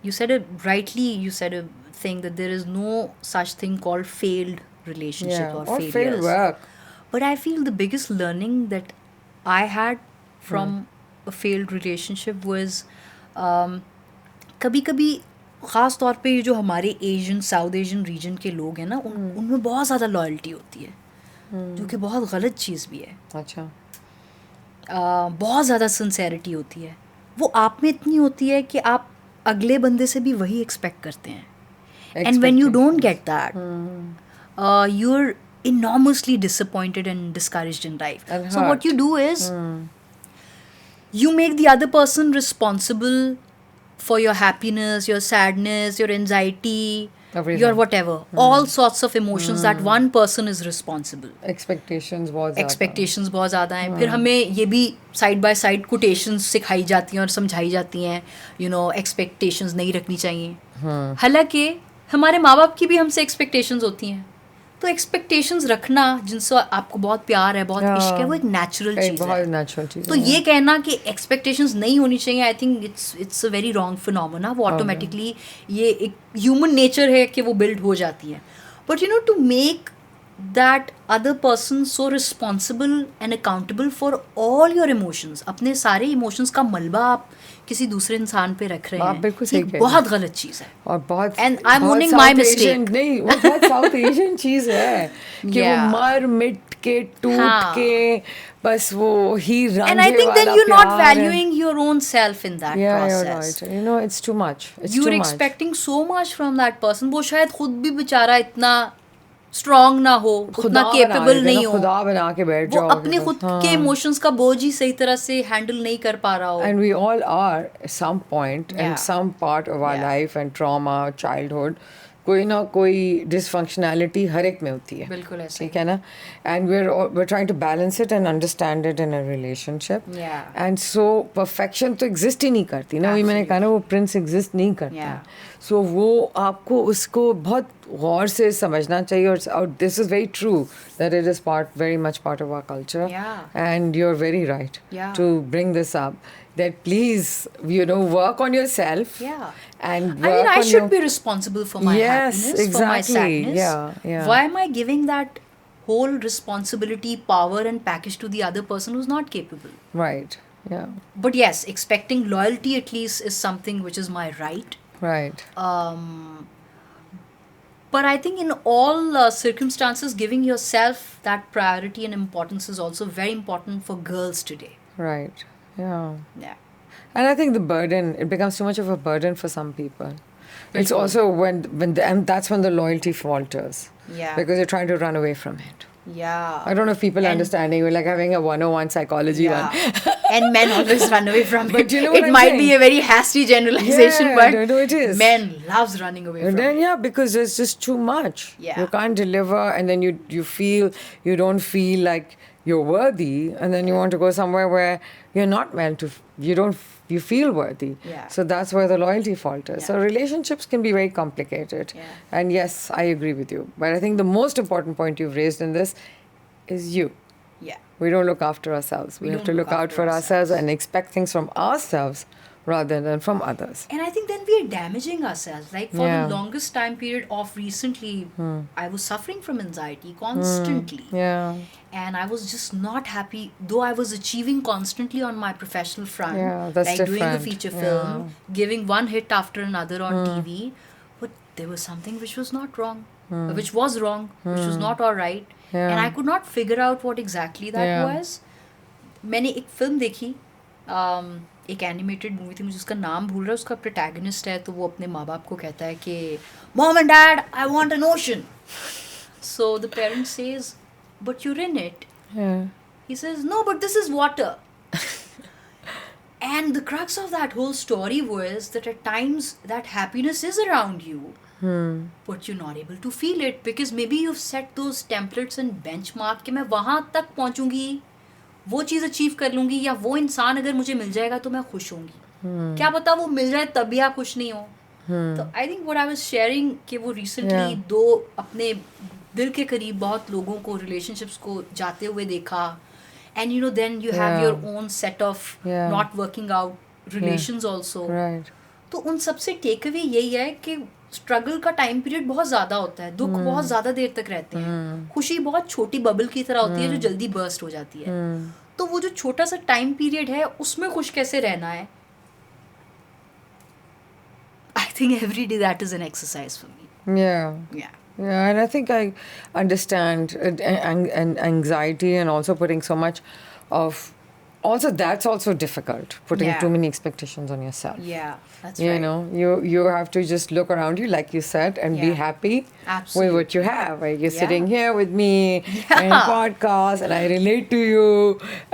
[SPEAKER 2] You said a thing that there is no such thing called failed relationship or failures.
[SPEAKER 1] failed work.
[SPEAKER 2] But I feel the biggest learning that I had from a failed relationship was कभी-कभी ख़ास तौर पे ये जो हमारे south Asian region के लोग हैं ना उनमें बहुत ज़्यादा लॉयल्टी होती है जो कि बहुत गलत चीज़ भी है.
[SPEAKER 1] अच्छा.
[SPEAKER 2] बहुत ज़्यादा सिंसेरिटी होती है. वो आप में इतनी होती है कि आप अगले बंदे से भी वही एक्सपेक्ट करते हैं. And when you don't get that, you're enormously disappointed and discouraged in life.
[SPEAKER 1] And
[SPEAKER 2] so what you do is you make the other person responsible for your happiness, your sadness, your anxiety,
[SPEAKER 1] Everything.
[SPEAKER 2] your whatever. All sorts of emotions that one person is responsible.
[SPEAKER 1] Expectations बहुत ज़्यादा.
[SPEAKER 2] Expectations बहुत ज़्यादा हैं. फिर हमें ये भी side by side quotations सिखाई जाती हैं और समझाई जाती हैं एक्सपेक्टेशंस नहीं रखनी चाहिए. हालांकि हमारे माँ बाप की भी हमसे एक्सपेक्टेशंस होती हैं. तो एक्सपेक्टेशंस रखना जिनसे आपको बहुत प्यार है, बहुत इश्क है, वो एक नेचुरल चीज़ है.
[SPEAKER 1] बहुत नेचुरल चीज़.
[SPEAKER 2] तो ये कहना कि एक्सपेक्टेशंस नहीं होनी चाहिए, आई think it's a very wrong phenomena. वो ऑटोमेटिकली ये एक ह्यूमन नेचर है कि वो बिल्ड हो जाती है. But to make that other person so responsible and accountable for all your emotions, अपने सारे emotions का मलबा आप किसी दूसरे इंसान पे रख रहे हैं, ये बहुत गलत चीज़ है.
[SPEAKER 1] और बहुत
[SPEAKER 2] and I'm owning my mistake.
[SPEAKER 1] नहीं, वो बहुत साउथ एशियन चीज़ है कि वो मर मिट के टूट के बस वो ही रंगे वाला.
[SPEAKER 2] And I think then you're not valuing your own self in that process.
[SPEAKER 1] You're right. It's too much.
[SPEAKER 2] You're expecting so much from that person. वो शायद खुद भी बेचारा इतना स्ट्रॉन्ग ना हो, उतना केपेबल नहीं हो,
[SPEAKER 1] खुदा बना के बैठ जाओ,
[SPEAKER 2] वो अपने खुद के इमोशंस का बोझ ही सही तरह से हैंडल नहीं कर पा रहा हो.
[SPEAKER 1] And we all are at some point and some part of our life and trauma, childhood, कोई ना कोई डिसफंक्शनैलिटी हर एक में होती है.
[SPEAKER 2] बिल्कुल ऐसा
[SPEAKER 1] ठीक है ना. And we're trying to balance it and understand it in a relationship.
[SPEAKER 2] Yeah.
[SPEAKER 1] And so perfection तो exist ही नहीं करती ना. वही मैंने कहा ना, वो prince exist नहीं करता.
[SPEAKER 2] Yeah.
[SPEAKER 1] So वो आपको उसको बहुत गौर से समझना चाहिए. और this is very true that it is very much part of our culture.
[SPEAKER 2] Yeah.
[SPEAKER 1] And you're very right
[SPEAKER 2] Yeah.
[SPEAKER 1] to bring this up. That please, work on yourself.
[SPEAKER 2] Yeah.
[SPEAKER 1] And
[SPEAKER 2] I mean, I
[SPEAKER 1] work on
[SPEAKER 2] should be responsible for my
[SPEAKER 1] Yes,
[SPEAKER 2] happiness, for my
[SPEAKER 1] exactly.
[SPEAKER 2] sadness.
[SPEAKER 1] Yeah.
[SPEAKER 2] Why am I giving that whole responsibility, power, and package to the other person who's not capable?
[SPEAKER 1] Right. Yeah.
[SPEAKER 2] But yes, expecting loyalty at least is something which is my right.
[SPEAKER 1] Right.
[SPEAKER 2] But I think in all circumstances, giving yourself that priority and importance is also very important for girls today.
[SPEAKER 1] Right. Yeah.
[SPEAKER 2] Yeah.
[SPEAKER 1] And I think the burden, it becomes too much of a burden for some people. It's also and that's when the loyalty falters.
[SPEAKER 2] Yeah.
[SPEAKER 1] Because you're trying to run away from it.
[SPEAKER 2] Yeah.
[SPEAKER 1] I don't know if people understand. We're like having a 101 psychology one.
[SPEAKER 2] And men always run away from it.
[SPEAKER 1] But you know what
[SPEAKER 2] it
[SPEAKER 1] I'm
[SPEAKER 2] might
[SPEAKER 1] saying?
[SPEAKER 2] be a very hasty generalization,
[SPEAKER 1] Yeah,
[SPEAKER 2] but
[SPEAKER 1] no, it is.
[SPEAKER 2] men loves running away
[SPEAKER 1] And
[SPEAKER 2] from
[SPEAKER 1] then,
[SPEAKER 2] it.
[SPEAKER 1] yeah, because there's just too much.
[SPEAKER 2] Yeah.
[SPEAKER 1] You can't deliver, and then you don't feel like you're worthy, and then you want to go somewhere where you're not meant to. You feel worthy.
[SPEAKER 2] Yeah.
[SPEAKER 1] So that's where the loyalty falters.
[SPEAKER 2] Yeah.
[SPEAKER 1] So relationships can be very complicated.
[SPEAKER 2] Yeah.
[SPEAKER 1] And yes, I agree with you. But I think the most important point you've raised in this is you.
[SPEAKER 2] Yeah.
[SPEAKER 1] We don't look after ourselves. We have
[SPEAKER 2] don't
[SPEAKER 1] to
[SPEAKER 2] look
[SPEAKER 1] look out
[SPEAKER 2] after
[SPEAKER 1] for ourselves
[SPEAKER 2] ourselves.
[SPEAKER 1] and expect things from ourselves rather than from others.
[SPEAKER 2] And I think then we are damaging ourselves. Like for
[SPEAKER 1] Yeah.
[SPEAKER 2] the longest time period of recently, I was suffering from anxiety constantly.
[SPEAKER 1] Yeah.
[SPEAKER 2] And I was just not happy, though I was achieving constantly on my professional front.
[SPEAKER 1] Yeah, that's
[SPEAKER 2] like doing a
[SPEAKER 1] different.
[SPEAKER 2] feature
[SPEAKER 1] Yeah.
[SPEAKER 2] film, giving one hit after another on TV. But there was something which was not wrong, which was wrong, which was not all right.
[SPEAKER 1] Yeah.
[SPEAKER 2] And I could not figure out what exactly that
[SPEAKER 1] Yeah.
[SPEAKER 2] was. मैंने एक film देखी, एक animated movie थी, मुझे उसका नाम भूल रहा है. उसका प्रोटैगनिस्ट है, तो वो अपने माँ बाप को कहता है कि mom and dad, I want an ocean. So the parent says, but you're in it.
[SPEAKER 1] Yeah.
[SPEAKER 2] He says, no, but this is water. And the crux of that whole story was that at times that happiness is around you, but you're not able to feel it because maybe you've set those templates and benchmark कि मैं वहाँ तक पहुँचूंगी, वो चीज़ achieve कर लूँगी, या वो इंसान अगर मुझे मिल जाएगा तो मैं खुश होंगी. क्या पता वो मिल जाए तब भी आप खुश नहीं हो. तो I think what I was sharing कि वो रिसेंटली दो अपने दिल के करीब बहुत लोगों को, रिलेशनशिप्स को जाते हुए देखा. And then you have your own set of not working out relations also.
[SPEAKER 1] Right.
[SPEAKER 2] तो उन सबसे टेक अवे यही है कि स्ट्रगल का टाइम पीरियड बहुत ज़्यादा होता है, दुख बहुत ज़्यादा देर तक रहते हैं, खुशी बहुत छोटी बबल की तरह होती है जो जल्दी बर्स्ट हो जाती है. तो वो जो छोटा सा टाइम पीरियड है उसमें खुश कैसे रहना है, I think every day that is an exercise for me.
[SPEAKER 1] Yeah.
[SPEAKER 2] Yeah.
[SPEAKER 1] Yeah, and I think I understand and anxiety and also putting so much of. Also, that's also difficult, putting
[SPEAKER 2] Yeah.
[SPEAKER 1] too many expectations on yourself.
[SPEAKER 2] Yeah, that's
[SPEAKER 1] You
[SPEAKER 2] right.
[SPEAKER 1] know, you have to just look around you, like you said, and be
[SPEAKER 2] Yeah.
[SPEAKER 1] happy
[SPEAKER 2] Absolutely.
[SPEAKER 1] with what you have. Right? You're
[SPEAKER 2] Yeah.
[SPEAKER 1] sitting here with me in a podcast, and I relate to you,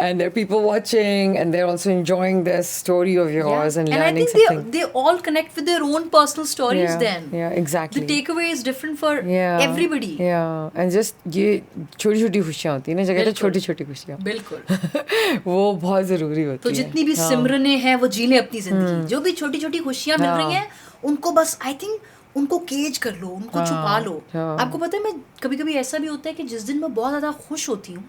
[SPEAKER 1] and there are people watching, and they're also enjoying this story of yours and
[SPEAKER 2] I
[SPEAKER 1] learning
[SPEAKER 2] think
[SPEAKER 1] something.
[SPEAKER 2] they all connect with their own personal stories.
[SPEAKER 1] Yeah,
[SPEAKER 2] Then
[SPEAKER 1] yeah, exactly.
[SPEAKER 2] the takeaway is different for
[SPEAKER 1] Yeah,
[SPEAKER 2] everybody.
[SPEAKER 1] Yeah, and just ये छोटी छोटी खुशियाँ होती हैं ना, जगह तो
[SPEAKER 2] बिल्कुल.
[SPEAKER 1] छोटी छोटी खुशियाँ
[SPEAKER 2] बिल्कुल.
[SPEAKER 1] वो बहुत ज़रूरी होती
[SPEAKER 2] तो
[SPEAKER 1] हैं.
[SPEAKER 2] जितनी भी सिमरने हैं वो जी लें अपनी जिंदगी. जो भी छोटी छोटी खुशियाँ मिल रही हैं उनको बस आई थिंक उनको केज कर लो, उनको छुपा लो. आपको पता है, मैं कभी कभी ऐसा भी होता है कि जिस दिन मैं बहुत ज्यादा खुश होती हूँ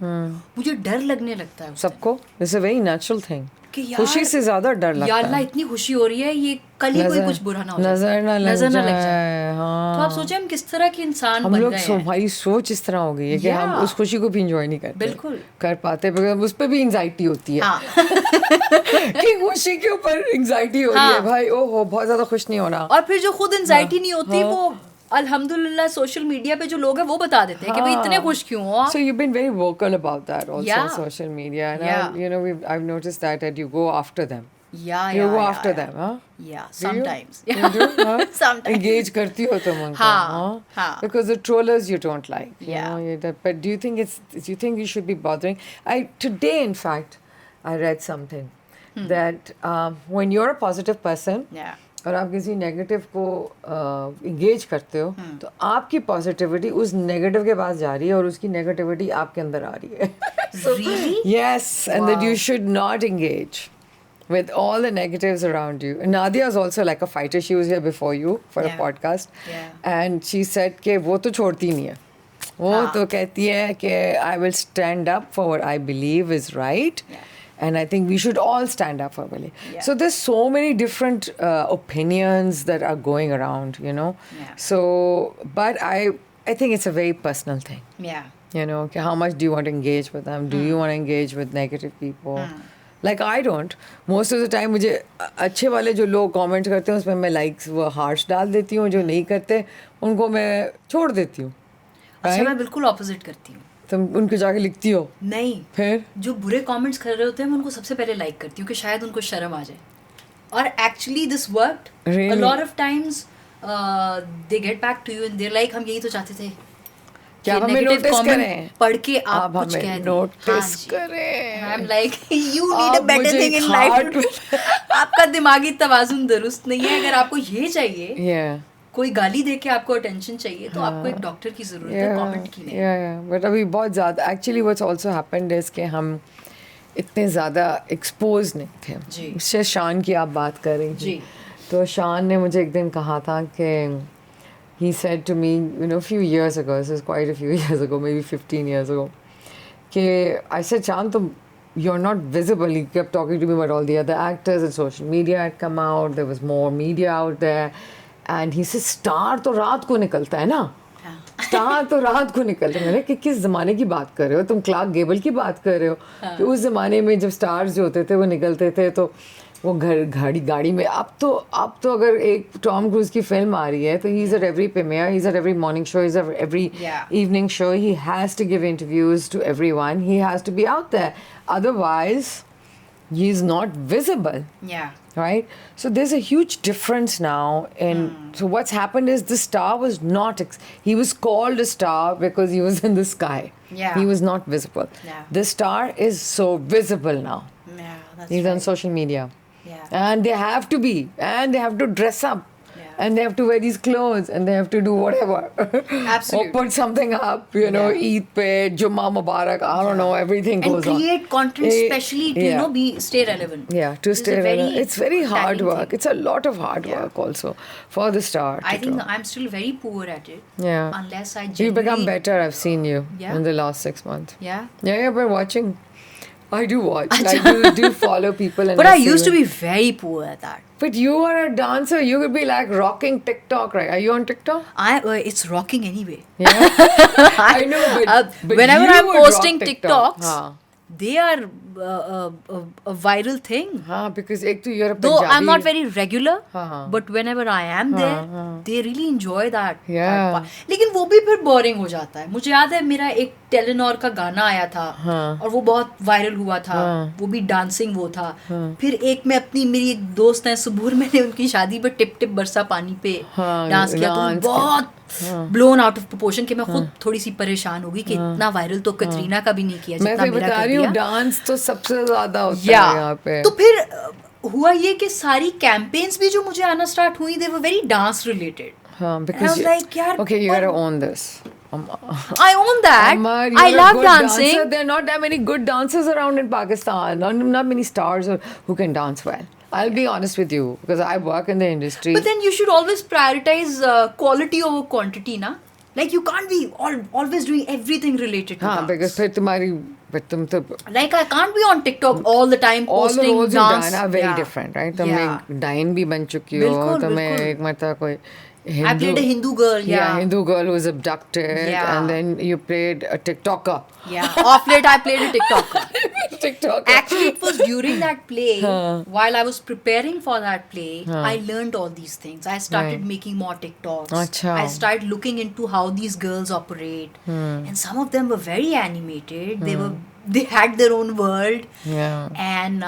[SPEAKER 2] मुझे डर लगने लगता है.
[SPEAKER 1] सबको this is a very natural thing.
[SPEAKER 2] कि यार,
[SPEAKER 1] खुशी से ज्यादा डर लगता है.
[SPEAKER 2] या अल्लाह इतनी खुशी हो रही है, ये कल ही कोई कुछ बुरा ना हो जाए,
[SPEAKER 1] नजर ना लग जाए.
[SPEAKER 2] तो आप सोचे हम किस तरह के इंसान
[SPEAKER 1] हम
[SPEAKER 2] बन
[SPEAKER 1] लोग
[SPEAKER 2] गए हैं.
[SPEAKER 1] हमारी सोच इस तरह हो गई है कि हम उस खुशी को भी इंजॉय नहीं करते.
[SPEAKER 2] बिल्कुल.
[SPEAKER 1] कर पाते, बिकॉज़ उस पे भी एंजाइटी होती है.
[SPEAKER 2] हाँ.
[SPEAKER 1] कि खुशी के ऊपर एंजाइटी हो रही है भाई. ओहो, बहुत ज्यादा खुश नहीं होना.
[SPEAKER 2] और फिर जो खुद एंजाइटी नहीं होती वो अल्हम्दुलिल्लाह सोशल मीडिया पे जो लोग हैं वो बता देते हैं कि भाई इतने खुश क्यों हो आप.
[SPEAKER 1] So you've been very vocal about that also
[SPEAKER 2] Yeah.
[SPEAKER 1] on social media, and
[SPEAKER 2] Yeah.
[SPEAKER 1] I've noticed that you go after them.
[SPEAKER 2] Yeah,
[SPEAKER 1] You
[SPEAKER 2] yeah,
[SPEAKER 1] go
[SPEAKER 2] yeah,
[SPEAKER 1] after
[SPEAKER 2] yeah.
[SPEAKER 1] them, huh?
[SPEAKER 2] Yeah,
[SPEAKER 1] Do you?
[SPEAKER 2] sometimes.
[SPEAKER 1] You do? Huh?
[SPEAKER 2] Sometimes.
[SPEAKER 1] Engage करती हो तुम उनको,
[SPEAKER 2] हाँ, हाँ.
[SPEAKER 1] Because the trollers you don't like.
[SPEAKER 2] Yeah.
[SPEAKER 1] But do you think you should be bothering? Today, in fact, I read something that when you're a positive person,
[SPEAKER 2] Yeah.
[SPEAKER 1] और आप किसी negative को इंगेज करते हो तो आपकी पॉजिटिविटी उस negative के पास जा रही है और उसकी नेगेटिविटी आपके अंदर आ रही है.
[SPEAKER 2] Really?
[SPEAKER 1] Yes, and that you
[SPEAKER 2] Wow.
[SPEAKER 1] should not engage with all the negatives around you. And Nadia is also like a fighter. She was here before you for a
[SPEAKER 2] Yeah.
[SPEAKER 1] podcast.
[SPEAKER 2] Yeah.
[SPEAKER 1] And she said कि वो तो छोड़ती नहीं है. वो तो कहती है कि I will stand up for what I believe is right.
[SPEAKER 2] Yeah.
[SPEAKER 1] And I think we should all stand up for Billy.
[SPEAKER 2] Yeah.
[SPEAKER 1] So there's so many different opinions that are going around, you know.
[SPEAKER 2] Yeah.
[SPEAKER 1] So, but I think it's a very personal thing.
[SPEAKER 2] Yeah.
[SPEAKER 1] You know, okay, how much do you want to engage with them? Do you want to engage with negative people? Like I don't. Most of the time मुझे अच्छे वाले जो लोग comment करते हैं उसमें मैं likes वो hearts डाल देती हूँ. जो नहीं करते उनको मैं छोड़ देती हूँ.
[SPEAKER 2] अच्छा, मैं बिल्कुल ऑपोजिट करती हूँ.
[SPEAKER 1] तुम उनको जाके लिखती हो?
[SPEAKER 2] नहीं.
[SPEAKER 1] फिर
[SPEAKER 2] जो बुरे कमेंट्स कर रहे होते हैं मैं उनको सबसे पहले लाइक करती हूँ कि शायद उनको शर्म आ जाए. और actually this worked.
[SPEAKER 1] Really?
[SPEAKER 2] A lot of times they get back to you and they're like हम यही तो चाहते थे.
[SPEAKER 1] क्या आप हमें नोटिस करें?
[SPEAKER 2] पढ़ के आप कुछ कह
[SPEAKER 1] हमें
[SPEAKER 2] दें.
[SPEAKER 1] नोटिस करें.
[SPEAKER 2] I'm like you need a better
[SPEAKER 1] मुझे
[SPEAKER 2] thing in life to do. आपका दिमागी तवाज़ुन दुरुस्त नहीं है. अगर आपको ये चाहिए,
[SPEAKER 1] Yeah.
[SPEAKER 2] कोई गाली दे के आपको अटेंशन चाहिए तो आपको एक डॉक्टर की जरूरत है कमेंट की नहीं.
[SPEAKER 1] बट अभी बहुत ज़्यादा actually what's also happened is कि हम इतने ज़्यादा एक्सपोज नहीं थे. इससे शान की आप बात कर रही थी. तो शान ने मुझे एक दिन कहा था कि he said to me, you know, a few years ago, this is quite a few years ago, maybe 15 years ago, कि I said, Shan, you're not visible. He kept talking to me about all the other actors and social media had come out. There was more media out there. And he said, star तो रात को निकलता है ना. Star तो रात को निकलता है. मैंने कि किस ज़माने की बात कर रहे हो तुम? क्लार्क गेबल की बात कर रहे हो कि उस ज़माने में जब स्टार्स जो होते थे वो निकलते थे तो वो गाड़ी में. अब तो अगर एक टॉम क्रूज की फिल्म आ रही है तो he is at every premiere, he is at every morning show, he is at every evening show. He has to give interviews to everyone. He has to be out there. Otherwise he is not visible.
[SPEAKER 2] Yeah.
[SPEAKER 1] Right? So there's a huge difference now in so what's happened is the star was not he was called a star because he was in the sky.
[SPEAKER 2] Yeah.
[SPEAKER 1] He was not visible.
[SPEAKER 2] Yeah.
[SPEAKER 1] The star is so visible now.
[SPEAKER 2] Yeah, that's
[SPEAKER 1] He's
[SPEAKER 2] right.
[SPEAKER 1] on social media.
[SPEAKER 2] Yeah.
[SPEAKER 1] And they have to be. And they have to dress up.
[SPEAKER 2] Yeah.
[SPEAKER 1] And they have to wear these clothes and they have to do whatever.
[SPEAKER 2] Absolutely.
[SPEAKER 1] Or put something up, you know, Eid pe, Jumma Mubarak, I don't know, everything
[SPEAKER 2] And
[SPEAKER 1] goes on.
[SPEAKER 2] create content especially to, you know, stay relevant.
[SPEAKER 1] Yeah, to
[SPEAKER 2] This is
[SPEAKER 1] stay
[SPEAKER 2] a very
[SPEAKER 1] relevant. It's very hard
[SPEAKER 2] taxing
[SPEAKER 1] work.
[SPEAKER 2] thing.
[SPEAKER 1] It's a lot of hard work also for the star.
[SPEAKER 2] I
[SPEAKER 1] to
[SPEAKER 2] think
[SPEAKER 1] do.
[SPEAKER 2] I'm still very poor at it.
[SPEAKER 1] Yeah.
[SPEAKER 2] Unless I
[SPEAKER 1] You've become
[SPEAKER 2] genuinely...
[SPEAKER 1] better. I've seen you
[SPEAKER 2] Yeah.
[SPEAKER 1] in the last 6 months.
[SPEAKER 2] Yeah.
[SPEAKER 1] Yeah, but watching. I do watch. I do follow people. And
[SPEAKER 2] But I
[SPEAKER 1] see
[SPEAKER 2] used to
[SPEAKER 1] them.
[SPEAKER 2] be very poor at that.
[SPEAKER 1] But you are a dancer. You could be like rocking TikTok, right? Are you on TikTok?
[SPEAKER 2] It's rocking anyway.
[SPEAKER 1] Yeah. I know, but
[SPEAKER 2] whenever
[SPEAKER 1] you
[SPEAKER 2] I'm
[SPEAKER 1] would rock
[SPEAKER 2] posting
[SPEAKER 1] TikTok.
[SPEAKER 2] TikToks, they are a viral thing.
[SPEAKER 1] हाँ, because एक तो you're a
[SPEAKER 2] Though
[SPEAKER 1] Punjabi.
[SPEAKER 2] I'm not very regular,
[SPEAKER 1] हाँ.
[SPEAKER 2] but whenever I am there, they really enjoy that.
[SPEAKER 1] Yeah.
[SPEAKER 2] that part. लेकिन वो भी फिर boring हो जाता है. मुझे याद है मेरा एक टेलीनॉर का गाना आया था और वो बहुत वायरल हुआ था. वो भी डांसिंग वो था. फिर एक मैं अपनी मेरी एक दोस्त है सुबूर, मैंने उनकी शादी पे टिप टिप बरसा पानी पे डांस किया तो बहुत ब्लोन आउट ऑफ प्रोपोर्शन कि मैं खुद थोड़ी सी परेशान हो गई कि इतना वायरल तो कटरीना का भी नहीं किया जितना
[SPEAKER 1] मैं
[SPEAKER 2] मेरा
[SPEAKER 1] बता
[SPEAKER 2] कर
[SPEAKER 1] रही हूँ.
[SPEAKER 2] दिया.
[SPEAKER 1] डांस तो सबसे ज्यादा होता है यहाँ पे.
[SPEAKER 2] तो फिर हुआ ये कि सारी कैंपेन्स भी जो मुझे आना स्टार्ट हुई they were very dance related.
[SPEAKER 1] हाँ,
[SPEAKER 2] And I
[SPEAKER 1] because
[SPEAKER 2] was like, यार,
[SPEAKER 1] okay, you gotta own this.
[SPEAKER 2] I own that.
[SPEAKER 1] Amar,
[SPEAKER 2] I
[SPEAKER 1] you're a
[SPEAKER 2] love
[SPEAKER 1] good
[SPEAKER 2] dancing.
[SPEAKER 1] dancer. There are not that many good dancers around in Pakistan. Not many stars who can dance well. I'll be honest with you because I work in the industry.
[SPEAKER 2] But then you should always prioritize quality over quantity, na? Like you can't be always doing everything related to
[SPEAKER 1] हाँ,
[SPEAKER 2] dance.
[SPEAKER 1] because फिर तुम्हारी तुम तो
[SPEAKER 2] Like I can't be on TikTok all the time
[SPEAKER 1] all the
[SPEAKER 2] posting
[SPEAKER 1] roles you've
[SPEAKER 2] dance.
[SPEAKER 1] done are very different, right? तुम एक dine भी बन चुकी हो.
[SPEAKER 2] बिल्कुल,
[SPEAKER 1] तुम्हें
[SPEAKER 2] बिल्कुल.
[SPEAKER 1] एक मतलब कोई
[SPEAKER 2] I played a Hindu girl,
[SPEAKER 1] Yeah, Hindu girl who was abducted,
[SPEAKER 2] Yeah.
[SPEAKER 1] and then you played a TikToker.
[SPEAKER 2] Yeah, off late I played a TikToker.
[SPEAKER 1] TikToker.
[SPEAKER 2] Actually, it was during that play, while I was preparing for that play, I learned all these things. I started making more TikToks.
[SPEAKER 1] Acha.
[SPEAKER 2] I started looking into how these girls operate. And some of them were very animated. They had their own world.
[SPEAKER 1] Yeah.
[SPEAKER 2] And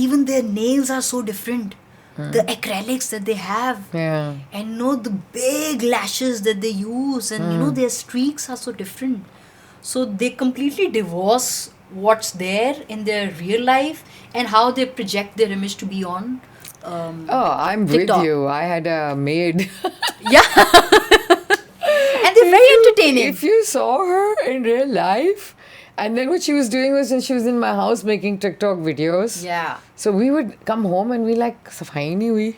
[SPEAKER 2] even their nails are so different. The acrylics that they have.
[SPEAKER 1] Yeah.
[SPEAKER 2] And the big lashes that they use. And their streaks are so different. So they completely divorce what's there in their real life and how they project their image to be on
[SPEAKER 1] I'm
[SPEAKER 2] TikTok.
[SPEAKER 1] with you. I had a maid.
[SPEAKER 2] Yeah. And they're very entertaining.
[SPEAKER 1] If you saw her in real life, and then what she was doing was she was in my house making TikTok videos.
[SPEAKER 2] Yeah.
[SPEAKER 1] So we would come home and we like, सफाई नहीं हुई.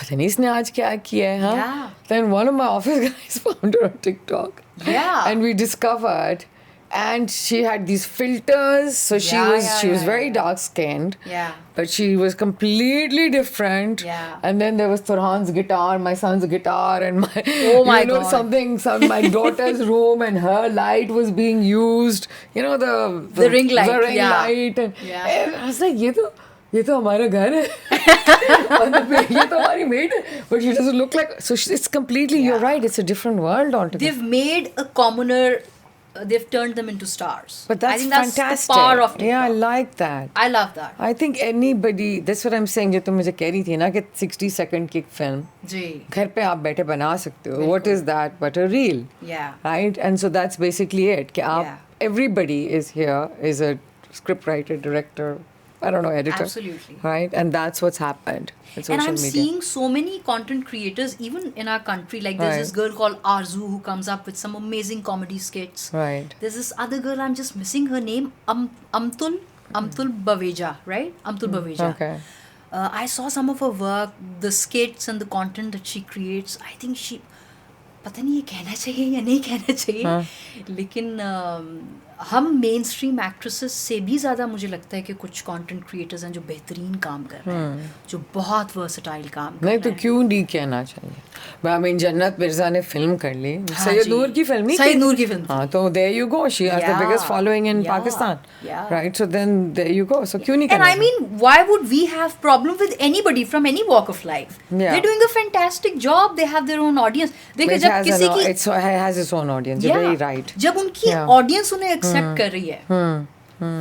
[SPEAKER 1] पता नहीं इसने आज क्या किया है, huh?
[SPEAKER 2] Yeah.
[SPEAKER 1] Then one of my office guys found her on TikTok.
[SPEAKER 2] Yeah.
[SPEAKER 1] And we discovered, and she had these filters, so she was very dark skinned.
[SPEAKER 2] Yeah.
[SPEAKER 1] But she was completely different.
[SPEAKER 2] Yeah.
[SPEAKER 1] And then there was Farhan's guitar, my son's guitar, and my
[SPEAKER 2] my
[SPEAKER 1] God. My daughter's room, and her light was being used. You know, the
[SPEAKER 2] ring light.
[SPEAKER 1] The ring light. And I was like, ये तो हमारा घर है. ये तो हमारी maid है. But she doesn't look like. So it's completely. You're right. It's a different world altogether.
[SPEAKER 2] They've made a commoner. They've turned them into stars.
[SPEAKER 1] But that's
[SPEAKER 2] I think
[SPEAKER 1] fantastic.
[SPEAKER 2] That's the power of TikTok.
[SPEAKER 1] Yeah, I like that.
[SPEAKER 2] I love that.
[SPEAKER 1] I think anybody. That's what I'm saying. जो तुम मुझे कह रही थी ना कि 60 second की film.
[SPEAKER 2] जी.
[SPEAKER 1] घर पे आप बैठे बना सकते हो. What is that but a reel?
[SPEAKER 2] Yeah.
[SPEAKER 1] Right? And so that's basically it. कि आप everybody is here is a scriptwriter, director, I don't know, editor.
[SPEAKER 2] Absolutely.
[SPEAKER 1] Right? And that's what's happened in social
[SPEAKER 2] And I'm
[SPEAKER 1] media.
[SPEAKER 2] seeing so many content creators, even in our country. Like there's this girl called Arzu who comes up with some amazing comedy skits.
[SPEAKER 1] Right.
[SPEAKER 2] There's this other girl, I'm just missing her name, Amtul Baveja, right? Amtul Baveja.
[SPEAKER 1] Okay.
[SPEAKER 2] I saw some of her work, the skits and the content that she creates. I think she... पता नहीं ये कहना चाहिए या नहीं कहना चाहिए, लेकिन हम मेन स्ट्रीम एक्ट्रेसेस से भी ज़्यादा मुझे लगता है कि कुछ कंटेंट क्रिएटर्स हैं जो बेहतरीन काम कर रहे हैं, जो बहुत वर्सेटाइल काम कर रहे हैं.
[SPEAKER 1] नहीं तो क्यों नहीं कहना चाहिए. I mean, जन्नत मिर्जा ने फिल्म कर ली. सैयद नूर की फिल्म नहीं.
[SPEAKER 2] सैयद नूर की फिल्म.
[SPEAKER 1] हाँ तो there you go. She has the biggest following in Pakistan.
[SPEAKER 2] Yeah.
[SPEAKER 1] Right. So then there you go. So क्यों नहीं
[SPEAKER 2] And
[SPEAKER 1] कहना.
[SPEAKER 2] I mean, why would we have problem with anybody from any walk of life?
[SPEAKER 1] Yeah.
[SPEAKER 2] They're doing a fantastic job. They have their own audience. देखिए जब किसी की
[SPEAKER 1] it has its own audience. You're very right.
[SPEAKER 2] जब उनकी audience उन्हें accept कर रही है,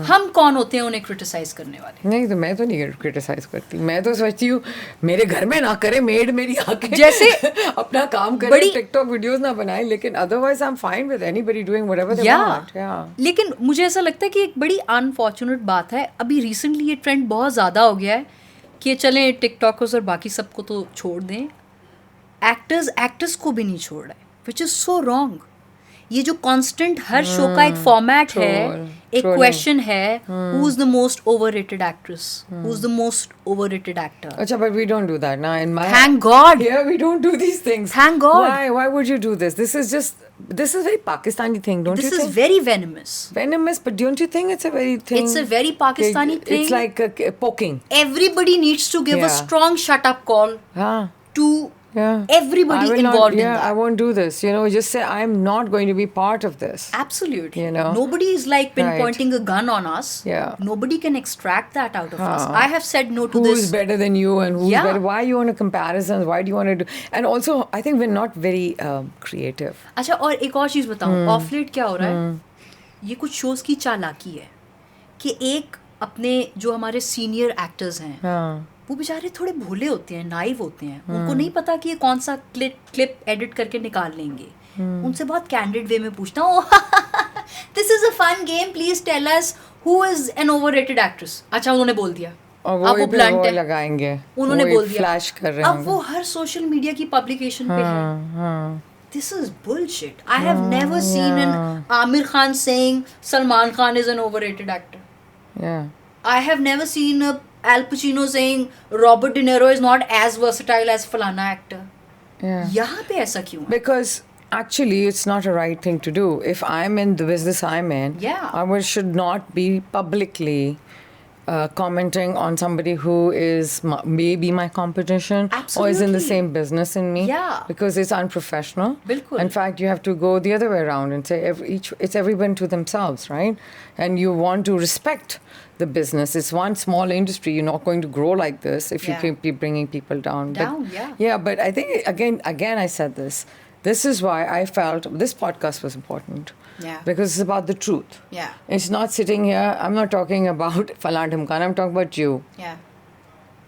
[SPEAKER 2] हम कौन होते हैं उन्हें क्रिटिसाइज करने वाले.
[SPEAKER 1] नहीं तो मैं तो नहीं क्रिटिसाइज करती. मैं तो सोचती हूँ मेरे घर में ना करे मेड मेरी आके
[SPEAKER 2] जैसे
[SPEAKER 1] अपना काम करे, टिकटॉक वीडियोस ना बनाए, लेकिन otherwise I am fine with anybody doing whatever they want.
[SPEAKER 2] लेकिन मुझे ऐसा लगता है कि एक बड़ी अनफॉर्चुनेट बात है, अभी रिसेंटली ये ट्रेंड बहुत ज़्यादा हो गया है कि चलें टिकटॉकर्स और बाकी सबको तो छोड़ दें, एक्टर्स को भी नहीं छोड़ रहे, विच इज़ सो रॉन्ग. ये जो कांस्टेंट हर शो का एक फॉर्मेट है, एक क्वेश्चन है, who is the most overrated actress, who is the most overrated actor.
[SPEAKER 1] अच्छा, but we don't do that now in my.
[SPEAKER 2] Thank God.
[SPEAKER 1] Here we don't do these things.
[SPEAKER 2] Thank God.
[SPEAKER 1] Why would you do this? This is very Pakistani thing, don't you think?
[SPEAKER 2] This is very venomous.
[SPEAKER 1] Venomous, but don't you think it's a very thing?
[SPEAKER 2] It's a very Pakistani thing.
[SPEAKER 1] It's like poking.
[SPEAKER 2] Everybody needs to give a strong shut up call to everybody involved in that.
[SPEAKER 1] I won't do this. Just say I'm not going to be part of this.
[SPEAKER 2] Absolutely. Nobody is like pinpointing a gun on us.
[SPEAKER 1] Yeah.
[SPEAKER 2] Nobody can extract that out of us. I have said no to this.
[SPEAKER 1] Who's better than you and who's better? Why you want to comparisons? Why do you want to do? And also, I think we're not very creative.
[SPEAKER 2] अच्छा, और एक और चीज़ बताऊँ. Of late क्या हो रहा है? ये कुछ शोज की चालाकी है कि एक अपने जो हमारे सीनियर एक्टर्स हैं, वो बेचारे थोड़े भोले होते हैं, नाइव होते हैं, उनको नहीं पता कि ये कौन सा क्लिप एडिट करके निकाल लेंगे. उनसे बहुत कैंडिड वे में पूछता हूँ, this is a fun game, please tell us who is an overrated actress. अच्छा, उन्होंने बोल दिया, अब वो ब्लंट है,
[SPEAKER 1] लगाएंगे,
[SPEAKER 2] उन्होंने बोल दिया,
[SPEAKER 1] फ्लैश कर रहे हैं,
[SPEAKER 2] अब वो हर सोशल मीडिया की पब्लिकेशन पे है. This is bullshit. I have never seen an Amir Khan saying Salman Khan is an overrated actor.
[SPEAKER 1] Yeah.
[SPEAKER 2] I have never seen Al Pacino saying Robert De Niro is not as versatile as falana actor.
[SPEAKER 1] Yeah.
[SPEAKER 2] यहाँ पे ऐसा क्यों?
[SPEAKER 1] Because actually it's not a right thing to do. If I'm in the business I'm in, I should not be publicly commenting on somebody who is maybe my competition.
[SPEAKER 2] Absolutely.
[SPEAKER 1] Or is in the same business in me.
[SPEAKER 2] Yeah.
[SPEAKER 1] Because it's unprofessional.
[SPEAKER 2] Bilkul.
[SPEAKER 1] In fact, you have to go the other way around and say it's everyone to themselves, right? And you want to respect the business. It's one small industry. You're not going to grow like this if you keep bringing people down. Yeah, but I think again I said this. This is why I felt this podcast was important.
[SPEAKER 2] Yeah.
[SPEAKER 1] Because it's about the truth.
[SPEAKER 2] Yeah.
[SPEAKER 1] It's not sitting here. I'm not talking about Falan Dhimkan. I'm talking about you.
[SPEAKER 2] Yeah.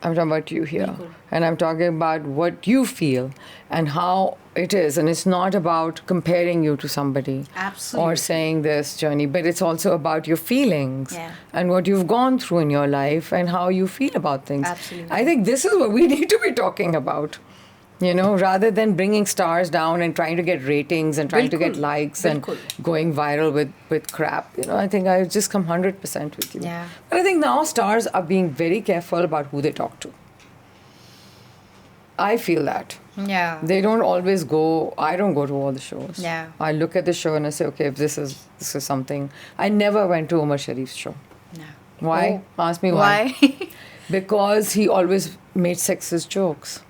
[SPEAKER 1] I'm talking about you here.
[SPEAKER 2] Bilkul.
[SPEAKER 1] And I'm talking about what you feel and how it is. And it's not about comparing you to somebody.
[SPEAKER 2] Absolutely.
[SPEAKER 1] Or saying this journey, but it's also about your feelings
[SPEAKER 2] Yeah.
[SPEAKER 1] and what you've gone through in your life and how you feel about things.
[SPEAKER 2] Absolutely.
[SPEAKER 1] I think this is what we need to be talking about. You know, rather than bringing stars down and trying to get ratings and trying to get
[SPEAKER 2] Bilkul.
[SPEAKER 1] likes
[SPEAKER 2] Bilkul.
[SPEAKER 1] and going viral with crap. You know, I think I just come 100% with you.
[SPEAKER 2] Yeah.
[SPEAKER 1] But I think now stars are being very careful about who they talk to. I feel that.
[SPEAKER 2] Yeah.
[SPEAKER 1] They don't always go. I don't go to all the shows.
[SPEAKER 2] Yeah.
[SPEAKER 1] I look at the show and I say, okay, if this is something. I never went to Umar Sharif's show.
[SPEAKER 2] No.
[SPEAKER 1] Why?
[SPEAKER 2] Oh.
[SPEAKER 1] Ask me why.
[SPEAKER 2] Why?
[SPEAKER 1] Because he always made sexist jokes.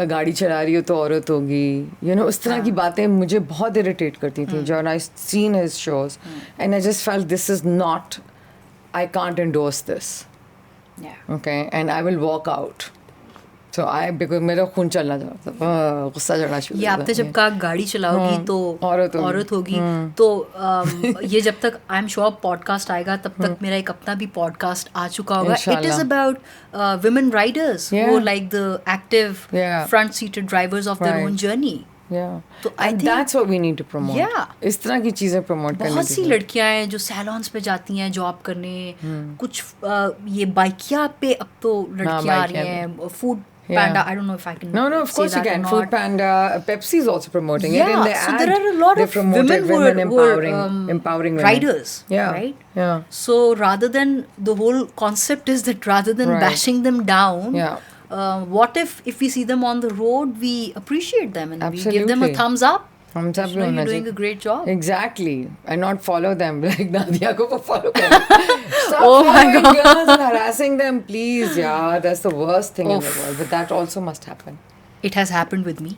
[SPEAKER 1] गाड़ी चला रही हो तो औरत होगी, you know, उस तरह की बातें मुझे बहुत irritate करती थी. When I seen his shows, and I just felt this is not, I can't endorse this.
[SPEAKER 2] Yeah.
[SPEAKER 1] Okay, and I will walk out. So because मेरा खून चलना था, गुस्सा चढ़ना शुरू
[SPEAKER 2] ये आपने जब कहा गाड़ी चलाओगी तो औरत होगी तो ये जब तक आई एम श्योर पॉडकास्ट आएगा तब तक मेरा एक अपना भी पॉडकास्ट आ चुका होगा. It is about women riders who are like the active front seated drivers of their own journey.
[SPEAKER 1] Yeah.
[SPEAKER 2] तो
[SPEAKER 1] And that's what we need to promote.
[SPEAKER 2] Yeah.
[SPEAKER 1] इस तरह की चीजें promote करनी
[SPEAKER 2] बहुत सी लड़कियां हैं जो सैलॉन्स पे जाती हैं जॉब करने. कुछ ये बाइकिया पे अब तो लड़कियां आ रही हैं. Food Panda, I don't know if I can.
[SPEAKER 1] No, of course you can. Food Panda, Pepsi is also promoting it.
[SPEAKER 2] Yeah,
[SPEAKER 1] In
[SPEAKER 2] so there are a lot of women who are
[SPEAKER 1] empowering women.
[SPEAKER 2] riders.
[SPEAKER 1] Yeah,
[SPEAKER 2] right.
[SPEAKER 1] Yeah.
[SPEAKER 2] So rather than the whole concept is that rather than bashing them down, what if we see them on the road, we appreciate them and we give them a thumbs up.
[SPEAKER 1] Thumbs up.
[SPEAKER 2] You're doing a great job.
[SPEAKER 1] Exactly, and not follow them like Nadia ko follow. Stop
[SPEAKER 2] Oh my
[SPEAKER 1] following
[SPEAKER 2] God.
[SPEAKER 1] girls and harassing them, please. Yeah, that's the worst thing in the world. But that also must happen.
[SPEAKER 2] It has happened with me.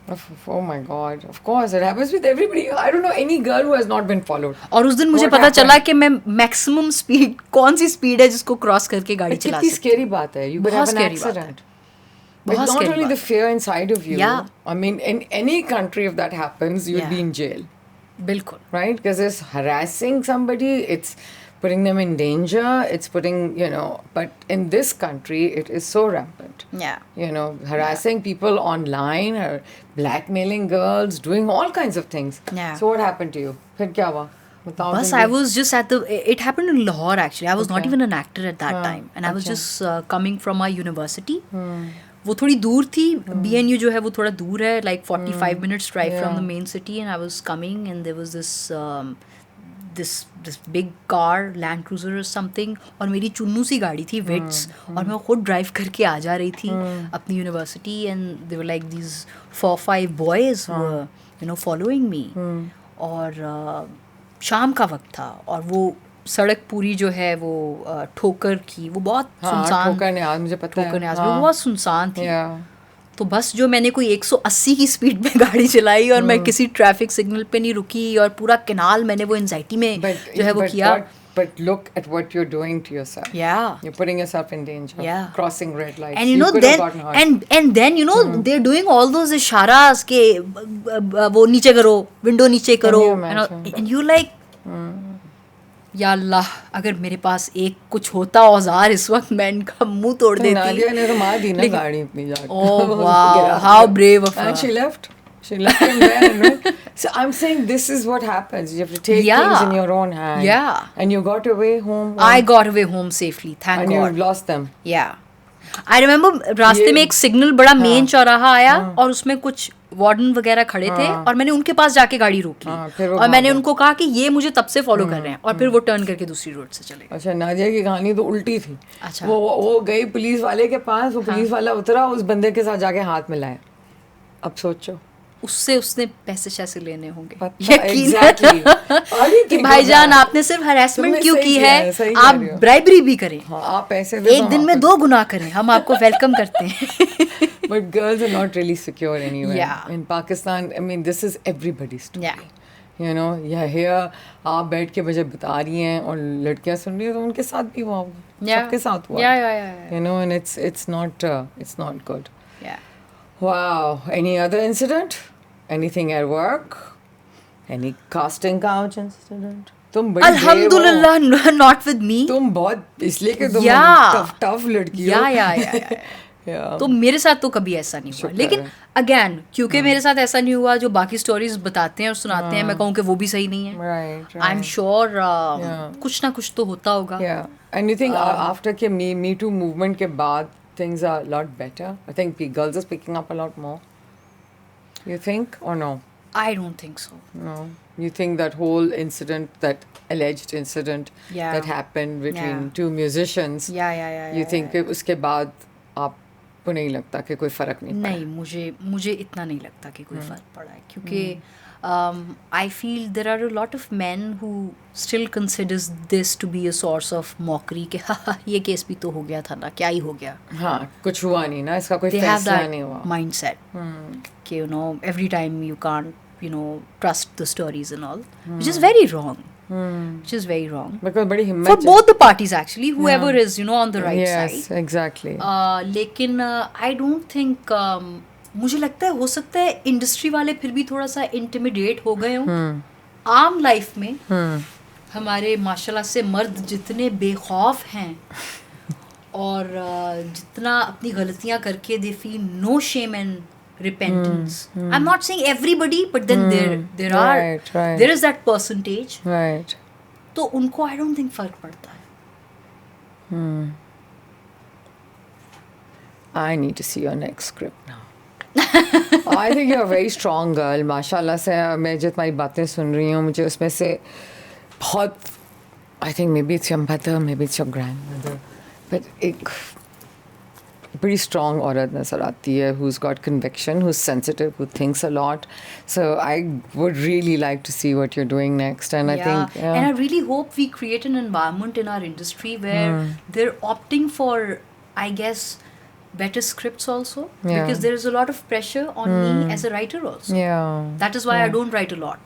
[SPEAKER 1] Oh my God! Of course, it happens with everybody. I don't know any girl who has not been followed.
[SPEAKER 2] और उस दिन मुझे पता चला कि मैं maximum speed कौन सी speed है जिसको क्रॉस करके गाड़ी चला सकती.
[SPEAKER 1] कितनी scary बात है. You could have an accident. But not only the fear inside of you.
[SPEAKER 2] Yeah.
[SPEAKER 1] I mean, in any country, if that happens, you'd be in jail.
[SPEAKER 2] बिल्कुल.
[SPEAKER 1] Right? Because it's harassing somebody, it's putting them in danger, it's putting, you know, but in this country, it is so rampant.
[SPEAKER 2] Yeah.
[SPEAKER 1] You know, harassing people online, or blackmailing girls, doing all kinds of things.
[SPEAKER 2] Yeah.
[SPEAKER 1] So what happened to you? फिर क्या हुआ?
[SPEAKER 2] Bus, I was just at it happened in Lahore actually. I was not even an actor at that time. And I was just coming from my university. वो थोड़ी दूर थी. BNU जो है वो थोड़ा दूर है, like 45 minutes drive from the main city, and I was coming and there was this big car, Land Cruiser or something, और मेरी चुन्नू सी गाड़ी थी Wits, और मैं खुद ड्राइव करके आ जा रही थी अपनी university, and they were like these 4-5 boys who were, you know, following me. और शाम का वक्त था और वो सड़क पूरी जो है वो ठोकर की, वो बहुत सुनसान.
[SPEAKER 1] ठोकर न्याज, मुझे पता है.
[SPEAKER 2] ठोकर न्याज वो बहुत सुनसान थी. तो बस जो मैंने कोई 180 की स्पीड पे गाड़ी चलाई और मैं किसी ट्रैफिक सिग्नल पे नहीं रुकी और पूरा कैनाल मैंने वो एंजाइटी में जो है वो किया.
[SPEAKER 1] But look at what you're doing to yourself.
[SPEAKER 2] Yeah.
[SPEAKER 1] You're putting yourself in danger.
[SPEAKER 2] Yeah.
[SPEAKER 1] Crossing red lights.
[SPEAKER 2] And you know then you know they're doing all those isharas के वो नीचे करो, विंडो नीचे करो, and you like या अल्लाह अगर मेरे पास एक कुछ होता औजार इस वक्त मैं इनका मुंह तोड़ देती.
[SPEAKER 1] नादिया ने तो मार दी ना गाड़ी इतनी जाके.
[SPEAKER 2] Oh wow, how brave of her.
[SPEAKER 1] And she left him there. No? So I'm saying this is what happens. You have to take things in your own hand.
[SPEAKER 2] Yeah.
[SPEAKER 1] And you got away home.
[SPEAKER 2] I got away home safely, thank
[SPEAKER 1] and
[SPEAKER 2] God.
[SPEAKER 1] And you lost them.
[SPEAKER 2] Yeah. I remember रास्ते में एक signal बड़ा main चौराहा आया और उसमें कुछ warden वगैरह खड़े थे और मैंने उनके पास जाके गाड़ी रोकी और मैंने उनको कहा कि ये मुझे तब से फॉलो कर रहे हैं और फिर वो टर्न करके दूसरी रोड से चले गए.
[SPEAKER 1] अच्छा, नादिया की कहानी तो उल्टी थी.
[SPEAKER 2] अच्छा.
[SPEAKER 1] वो गई पुलिस वाले के पास, वो पुलिस वाला उतरा, उस बंदे के साथ जाके हाथ मिलाया. अब सोचो
[SPEAKER 2] उससे उसने पैसे शैसे लेने होंगे.
[SPEAKER 1] Exactly.
[SPEAKER 2] कि भाईजान आपने सिर्फ हरासमेंट क्यों की है, आप ब्राइबरी भी करें.
[SPEAKER 1] आप पैसे
[SPEAKER 2] एक दिन में 2 गुनाह करें, हम आपको वेलकम करते हैं.
[SPEAKER 1] But girls are not really secure anywhere.
[SPEAKER 2] Yeah.
[SPEAKER 1] In Pakistan, I mean, this is everybody's story.
[SPEAKER 2] Yeah.
[SPEAKER 1] You know, here आप बैठ के मुझे बता रही हैं और लड़कियां सुन रही हैं तो उनके साथ भी हुआ, सबके साथ हुआ.
[SPEAKER 2] Yeah.
[SPEAKER 1] You know, and it's not good.
[SPEAKER 2] Yeah.
[SPEAKER 1] Wow. Any other incident? Anything at work? Any casting couch incident? तुम बड़ी
[SPEAKER 2] अल्हम्दुलिल्लाह not with me.
[SPEAKER 1] तुम बहुत इसलिए कि तुम टफ लड़की हो.
[SPEAKER 2] या तो मेरे साथ तो कभी ऐसा नहीं हुआ, लेकिन अगेन क्योंकि मेरे साथ ऐसा नहीं हुआ, जो बाकी स्टोरीज बताते हैं और सुनाते हैं, मैं कहूँ कि वो भी सही नहीं है. आई एम श्योर कुछ ना कुछ तो होता होगा.
[SPEAKER 1] एंड यू थिंक आफ्टर के मी टू मूवमेंट के बाद things are a lot better? I think girls are speaking up a lot more. You think or no?
[SPEAKER 2] I don't think so.
[SPEAKER 1] No. You think that whole incident, that alleged incident that happened between two musicians, you think उसके बाद आपको नहीं लगता कि कोई फर्क नहीं पड़ा?
[SPEAKER 2] नहीं, मुझे इतना नहीं लगता कि कोई फर्क पड़ा है, क्योंकि I feel there are a lot of men who still considers this to be a source of mockery कि हाँ ये केस भी तो हो गया था ना, क्या ही हो गया.
[SPEAKER 1] हाँ, कुछ हुआ नहीं ना, इसका कोई फैसला नहीं हुआ.
[SPEAKER 2] Mindset कि you know every time you can't trust the stories and all, which is very wrong. Which is very wrong.
[SPEAKER 1] Because बड़ी हिम्मत
[SPEAKER 2] for both the parties actually, whoever is on the right side.
[SPEAKER 1] Yes, exactly.
[SPEAKER 2] लेकिन I don't think मुझे लगता है हो सकता है industry वाले फिर भी थोड़ा सा इंटिमिडेट हो गए हों. आम लाइफ में हमारे माशाल्लाह से मर्द जितने बेखौफ हैं और जितना अपनी गलतियां करके they feel no shame and repentance. I'm not saying everybody, but then there is that percentage.
[SPEAKER 1] Right.
[SPEAKER 2] तो उनको I don't think फर्क पड़ता है.
[SPEAKER 1] I need to see your next script now. I think you're a very strong girl. माशाल्लाह से मैं जो तुम्हारी बातें सुन रही हूँ, मुझे उसमें से बहुत I think maybe it's your mother, maybe it's your grandmother, but एक pretty strong औरत नज़र आती है, who's got conviction, who's sensitive, who thinks a lot. So I would really like to see what you're doing next. And I think
[SPEAKER 2] and I really hope we create an environment in our industry where they're opting for, I guess, better scripts also, because there is a lot of pressure on me as a writer also. That is why I don't write a lot.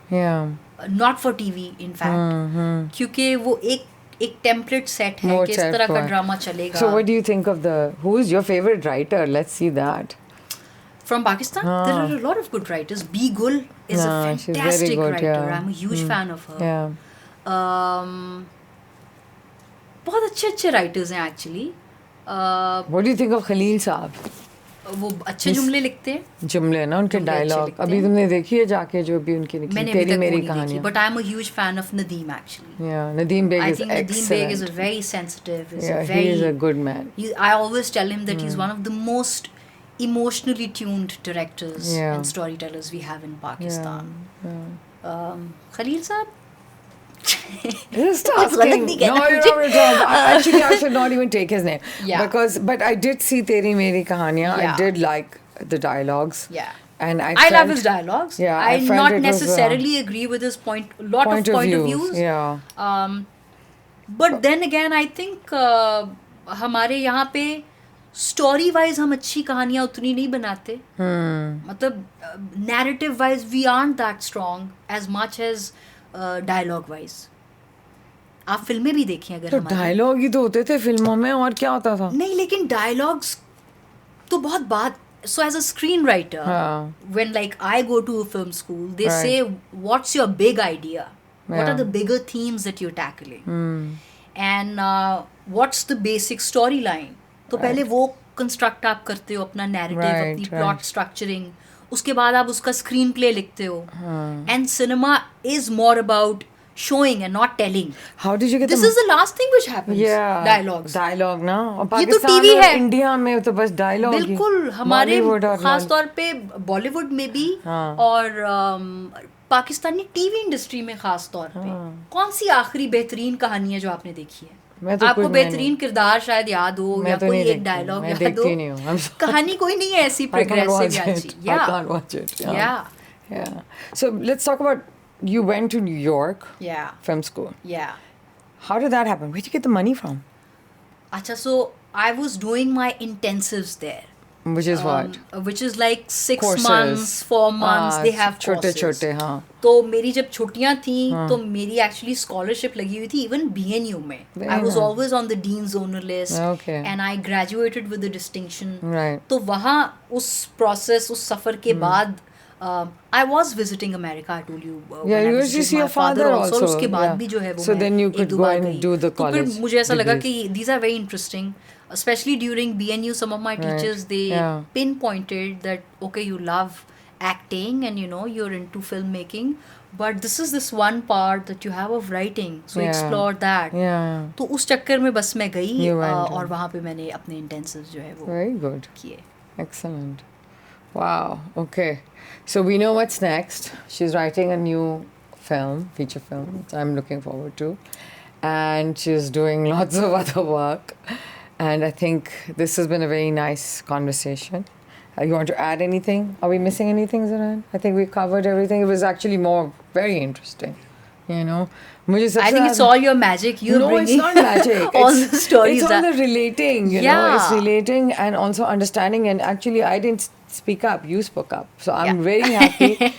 [SPEAKER 2] Not for TV, in fact. क्योंकि वो एक template set है कि इस तरह का drama चलेगा.
[SPEAKER 1] So what do you think of who is your favorite writer? Let's see that.
[SPEAKER 2] From Pakistan, there are a lot of good writers. B. Gul is a fantastic writer. I'm a huge fan of her. बहुत अच्छे writers हैं actually.
[SPEAKER 1] What do you think of Khalil साहब?
[SPEAKER 2] वो अच्छे जुमले लिखते हैं.
[SPEAKER 1] जुमले ना उनके डायलॉग. अभी तुमने देखी है जाके जो भी उनकी लिखी तेरी मेरी कहानी.
[SPEAKER 2] But I'm a huge fan of Nadeem actually.
[SPEAKER 1] Yeah, Nadeem Beg is excellent.
[SPEAKER 2] I think Nadeem Beg is a very sensitive.
[SPEAKER 1] He is a good man.
[SPEAKER 2] I always tell him that he's one of the most emotionally tuned directors and storytellers we have in Pakistan. Khalil साहब.
[SPEAKER 1] Just asking. No, you're not at all. Actually, I should not even take his name. But I did see Teri Meri Kahaniyan. I did like the dialogues. And I
[SPEAKER 2] love his dialogues. I not necessarily agree with his point of views. But then again, I think हमारे यहाँ पे story wise हम अच्छी कहानियाँ उतनी नहीं बनाते. मतलब narrative wise we aren't that strong as much as dialogue wise. आप फिल्में भी देखिए अगर
[SPEAKER 1] तो डायलॉग ही तो होते थे फिल्मों में, और क्या होता था?
[SPEAKER 2] नहीं, लेकिन डायलॉग्स तो बहुत बात. So as a screenwriter, when like I go to a film school, they say, what's your big idea? What are the bigger themes that you're tackling? And what's the basic storyline? तो पहले वो construct आप करते हो अपना narrative, अपनी plot structuring. उसके बाद आप उसका स्क्रीन प्ले लिखते हो. And cinema is more about showing and not telling.
[SPEAKER 1] How did you get
[SPEAKER 2] this is the last thing which happens. Dialogue
[SPEAKER 1] ना. और
[SPEAKER 2] पाकिस्तान और
[SPEAKER 1] इंडिया में तो बस डायलॉग.
[SPEAKER 2] बिल्कुल. हमारे खास तौर पे बॉलीवुड में भी और पाकिस्तानी टीवी इंडस्ट्री में खास तौर पे कौन सी आखिरी बेहतरीन कहानी है जो आपने देखी है? आपको बेहतरीन किरदार शायद याद हो या कोई एक डायलॉग याद हो. कहानी कोई नहीं है ऐसी progressive.
[SPEAKER 1] So let's talk about, you went to New York film school. How did that happen? Where did you get the money from?
[SPEAKER 2] Acha, so I was doing my intensives there.
[SPEAKER 1] Which is what?
[SPEAKER 2] Which is like 6 months, 4 months. They have courses.
[SPEAKER 1] छोटे हाँ.
[SPEAKER 2] तो मेरी जब छुट्टियाँ थी तो मेरी actually scholarship लगी हुई थी even BNU में. I was always on the Dean's Honor list. And I graduated with a distinction. तो वहाँ उस process, उस सफ़र के बाद I was visiting America, I told you,
[SPEAKER 1] Yeah,
[SPEAKER 2] when I
[SPEAKER 1] you used to
[SPEAKER 2] visited
[SPEAKER 1] see
[SPEAKER 2] my
[SPEAKER 1] your
[SPEAKER 2] father
[SPEAKER 1] father
[SPEAKER 2] also, और
[SPEAKER 1] also.
[SPEAKER 2] उसके बाद
[SPEAKER 1] Yeah.
[SPEAKER 2] भी जो है वो
[SPEAKER 1] So
[SPEAKER 2] मैं
[SPEAKER 1] then you
[SPEAKER 2] एक
[SPEAKER 1] could
[SPEAKER 2] दो
[SPEAKER 1] go
[SPEAKER 2] बार
[SPEAKER 1] and
[SPEAKER 2] गई.
[SPEAKER 1] do the
[SPEAKER 2] तो फिर
[SPEAKER 1] college
[SPEAKER 2] मुझे ऐसा लगा
[SPEAKER 1] degrees.
[SPEAKER 2] कि these are very interesting, especially during BNU. Some of my
[SPEAKER 1] Right.
[SPEAKER 2] teachers, they
[SPEAKER 1] Yeah.
[SPEAKER 2] pinpointed that okay, you love acting and you're into filmmaking, but this one part that you have of writing, so
[SPEAKER 1] Yeah.
[SPEAKER 2] explore that.
[SPEAKER 1] Yeah.
[SPEAKER 2] तो उस चक्कर में बस मैं गई
[SPEAKER 1] You went
[SPEAKER 2] और
[SPEAKER 1] on.
[SPEAKER 2] वहाँ पे मैंने अपने इंटेंसिव्स जो है वो
[SPEAKER 1] Very good.
[SPEAKER 2] किए.
[SPEAKER 1] Excellent. Wow. Okay. So we know what's next. She's writing a new film, feature film, which I'm looking forward to. And she's doing lots of other work. And I think this has been a very nice conversation. You want to add anything? Are we missing anything, Zaran? I think we covered everything. It was actually very interesting. You know,
[SPEAKER 2] I think it's all your magic. You're
[SPEAKER 1] no, it's
[SPEAKER 2] bringing
[SPEAKER 1] not magic.
[SPEAKER 2] all
[SPEAKER 1] It's,
[SPEAKER 2] the stories.
[SPEAKER 1] it's all the relating, you know.
[SPEAKER 2] Yeah.
[SPEAKER 1] It's relating and also understanding. And actually, I didn't speak up. You spoke up. So I'm
[SPEAKER 2] Yeah.
[SPEAKER 1] very happy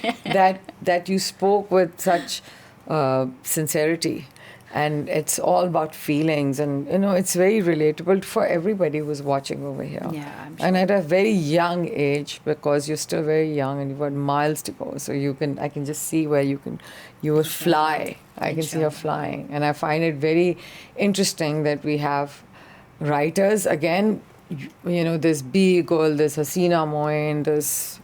[SPEAKER 1] that you spoke with such sincerity. And it's all about feelings. And, you know, it's very relatable for everybody who's watching over here.
[SPEAKER 2] Yeah, I'm sure.
[SPEAKER 1] And at a very young age, because you're still very young and you've got miles to go. So I can just see where you will fly. I can see her flying. And I find it very interesting that we have writers. Again, you know, there's B Girl, there's Hasina Moin, there's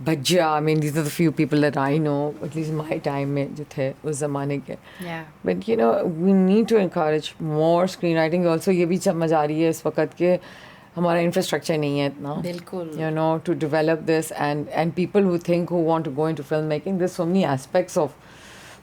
[SPEAKER 1] Bajja. I mean, these are the few people that I know, at least my time mein jo the, us zamane ke.
[SPEAKER 2] Yeah.
[SPEAKER 1] But, you know, we need to encourage more screenwriting. Also, ये भी समझ आ रही है इस वक्त के हमारा infrastructure नहीं है इतना.
[SPEAKER 2] बिल्कुल.
[SPEAKER 1] You know, to develop this and people who want to go into filmmaking, there's so many aspects of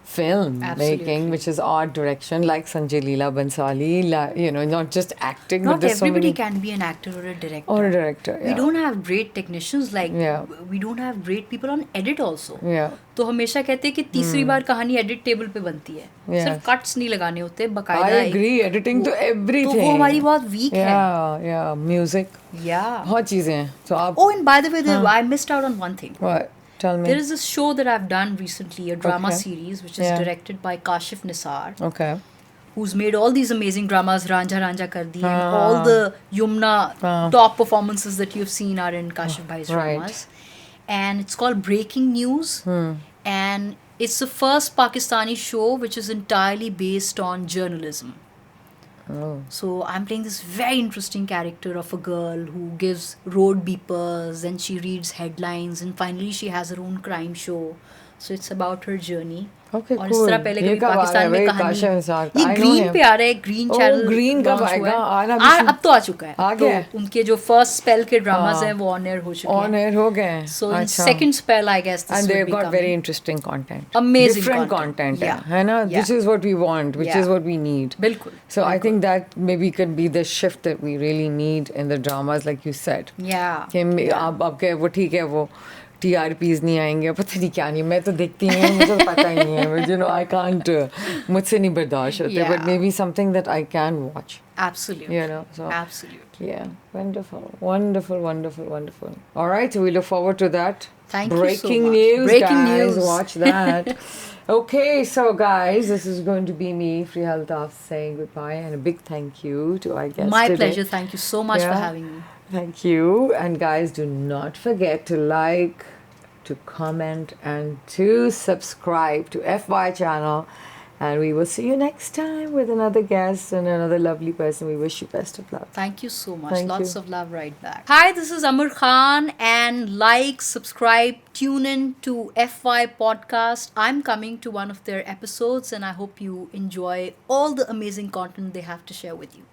[SPEAKER 1] film making, which is art direction, like Sanjay Leela Bansali, you know, not just acting.
[SPEAKER 2] Not
[SPEAKER 1] but
[SPEAKER 2] everybody can be an actor or a director.
[SPEAKER 1] Or a director, yeah.
[SPEAKER 2] We don't have great technicians, like
[SPEAKER 1] Yeah.
[SPEAKER 2] we don't have great people on edit also.
[SPEAKER 1] Yeah.
[SPEAKER 2] तो हमेशा कहते हैं कि तीसरी बार कहानी edit table पे बनती है.
[SPEAKER 1] Yes.
[SPEAKER 2] सिर्फ कट्स नहीं लगाने होते, बकायदा.
[SPEAKER 1] I agree, editing to everything.
[SPEAKER 2] तो वो हमारी बहुत वीक है.
[SPEAKER 1] Yeah, music.
[SPEAKER 2] Yeah.
[SPEAKER 1] बहुत चीजें हैं. So आप.
[SPEAKER 2] Oh, and by the way, I missed out on one thing.
[SPEAKER 1] What? Tell me.
[SPEAKER 2] There is this show that I've done recently, a drama
[SPEAKER 1] Okay.
[SPEAKER 2] series, which is directed by Kashif Nisar.
[SPEAKER 1] Okay.
[SPEAKER 2] Who's made all these amazing dramas, Ranja Ranja Kar Di, and all the Yumna top performances that you've seen are in Kashif Bhai's dramas. And it's called Breaking News. And it's the first Pakistani show which is entirely based on journalism.
[SPEAKER 1] Oh.
[SPEAKER 2] So I'm playing this very interesting character of a girl who gives road beepers and she reads headlines and finally she has her own crime show. So it's about her journey.
[SPEAKER 1] Okay,
[SPEAKER 2] और
[SPEAKER 1] cool.
[SPEAKER 2] इस तरह पहले
[SPEAKER 1] ये
[SPEAKER 2] कभी
[SPEAKER 1] कब आ रहा
[SPEAKER 2] पाकिस्तान
[SPEAKER 1] है
[SPEAKER 2] में
[SPEAKER 1] भाई?
[SPEAKER 2] कहानी
[SPEAKER 1] काशिफ निसार?
[SPEAKER 2] ये
[SPEAKER 1] I know
[SPEAKER 2] ग्रीन
[SPEAKER 1] him.
[SPEAKER 2] पे आ रहा है, ग्रीन
[SPEAKER 1] Oh,
[SPEAKER 2] चैनल
[SPEAKER 1] green कब
[SPEAKER 2] launch हुआ
[SPEAKER 1] आएगा?
[SPEAKER 2] है.
[SPEAKER 1] आना भी
[SPEAKER 2] अब तो आ चुका है.
[SPEAKER 1] आ गया है?
[SPEAKER 2] तो उनके जो फर्स्ट स्पेल के ड्रामाज हैं वो ऑन एयर हो चुके हैं.
[SPEAKER 1] On air हो गए हैं.
[SPEAKER 2] So in
[SPEAKER 1] अच्छा.
[SPEAKER 2] second spell, I guess this
[SPEAKER 1] And
[SPEAKER 2] would
[SPEAKER 1] they've
[SPEAKER 2] be
[SPEAKER 1] got
[SPEAKER 2] coming.
[SPEAKER 1] very interesting content.
[SPEAKER 2] Amazing
[SPEAKER 1] Different
[SPEAKER 2] content.
[SPEAKER 1] content.
[SPEAKER 2] Yeah.
[SPEAKER 1] है ना?
[SPEAKER 2] Yeah.
[SPEAKER 1] Which is what we want, which
[SPEAKER 2] Yeah.
[SPEAKER 1] is what we need.
[SPEAKER 2] बिल्कुल.
[SPEAKER 1] So I think that maybe could be the shift that we really need in the dramas, like you said.
[SPEAKER 2] Yeah.
[SPEAKER 1] कि अब क्या वो ठीक है वो TRPs नहीं आएंगे, पता नहीं क्या नहीं, मैं तो देखती नहीं हूँ, मुझे तो पता ही नहीं है, but you know I can't, मुझसे नहीं बर्दाश्त होते, but maybe something that I can watch.
[SPEAKER 2] Absolutely.
[SPEAKER 1] You know, so
[SPEAKER 2] absolutely.
[SPEAKER 1] Yeah, wonderful. All right, so we look forward to that.
[SPEAKER 2] Thank you so
[SPEAKER 1] Breaking
[SPEAKER 2] much.
[SPEAKER 1] news,
[SPEAKER 2] Breaking
[SPEAKER 1] guys.
[SPEAKER 2] news.
[SPEAKER 1] Watch that. Okay, so guys, this is going to be me, Free Altaf, saying goodbye, and a big thank you to our guest
[SPEAKER 2] My
[SPEAKER 1] today.
[SPEAKER 2] pleasure. Thank you so much for having me.
[SPEAKER 1] Thank you. And guys, do not forget to like, to comment, and to subscribe to FWhy channel. And we will see you next time with another guest and another lovely person. We wish you best of luck.
[SPEAKER 2] Thank you so much.
[SPEAKER 1] Thank
[SPEAKER 2] Lots
[SPEAKER 1] you.
[SPEAKER 2] of love right back. Hi, this is Amar Khan, and like, subscribe, tune in to FWhy podcast. I'm coming to one of their episodes and I hope you enjoy all the amazing content they have to share with you.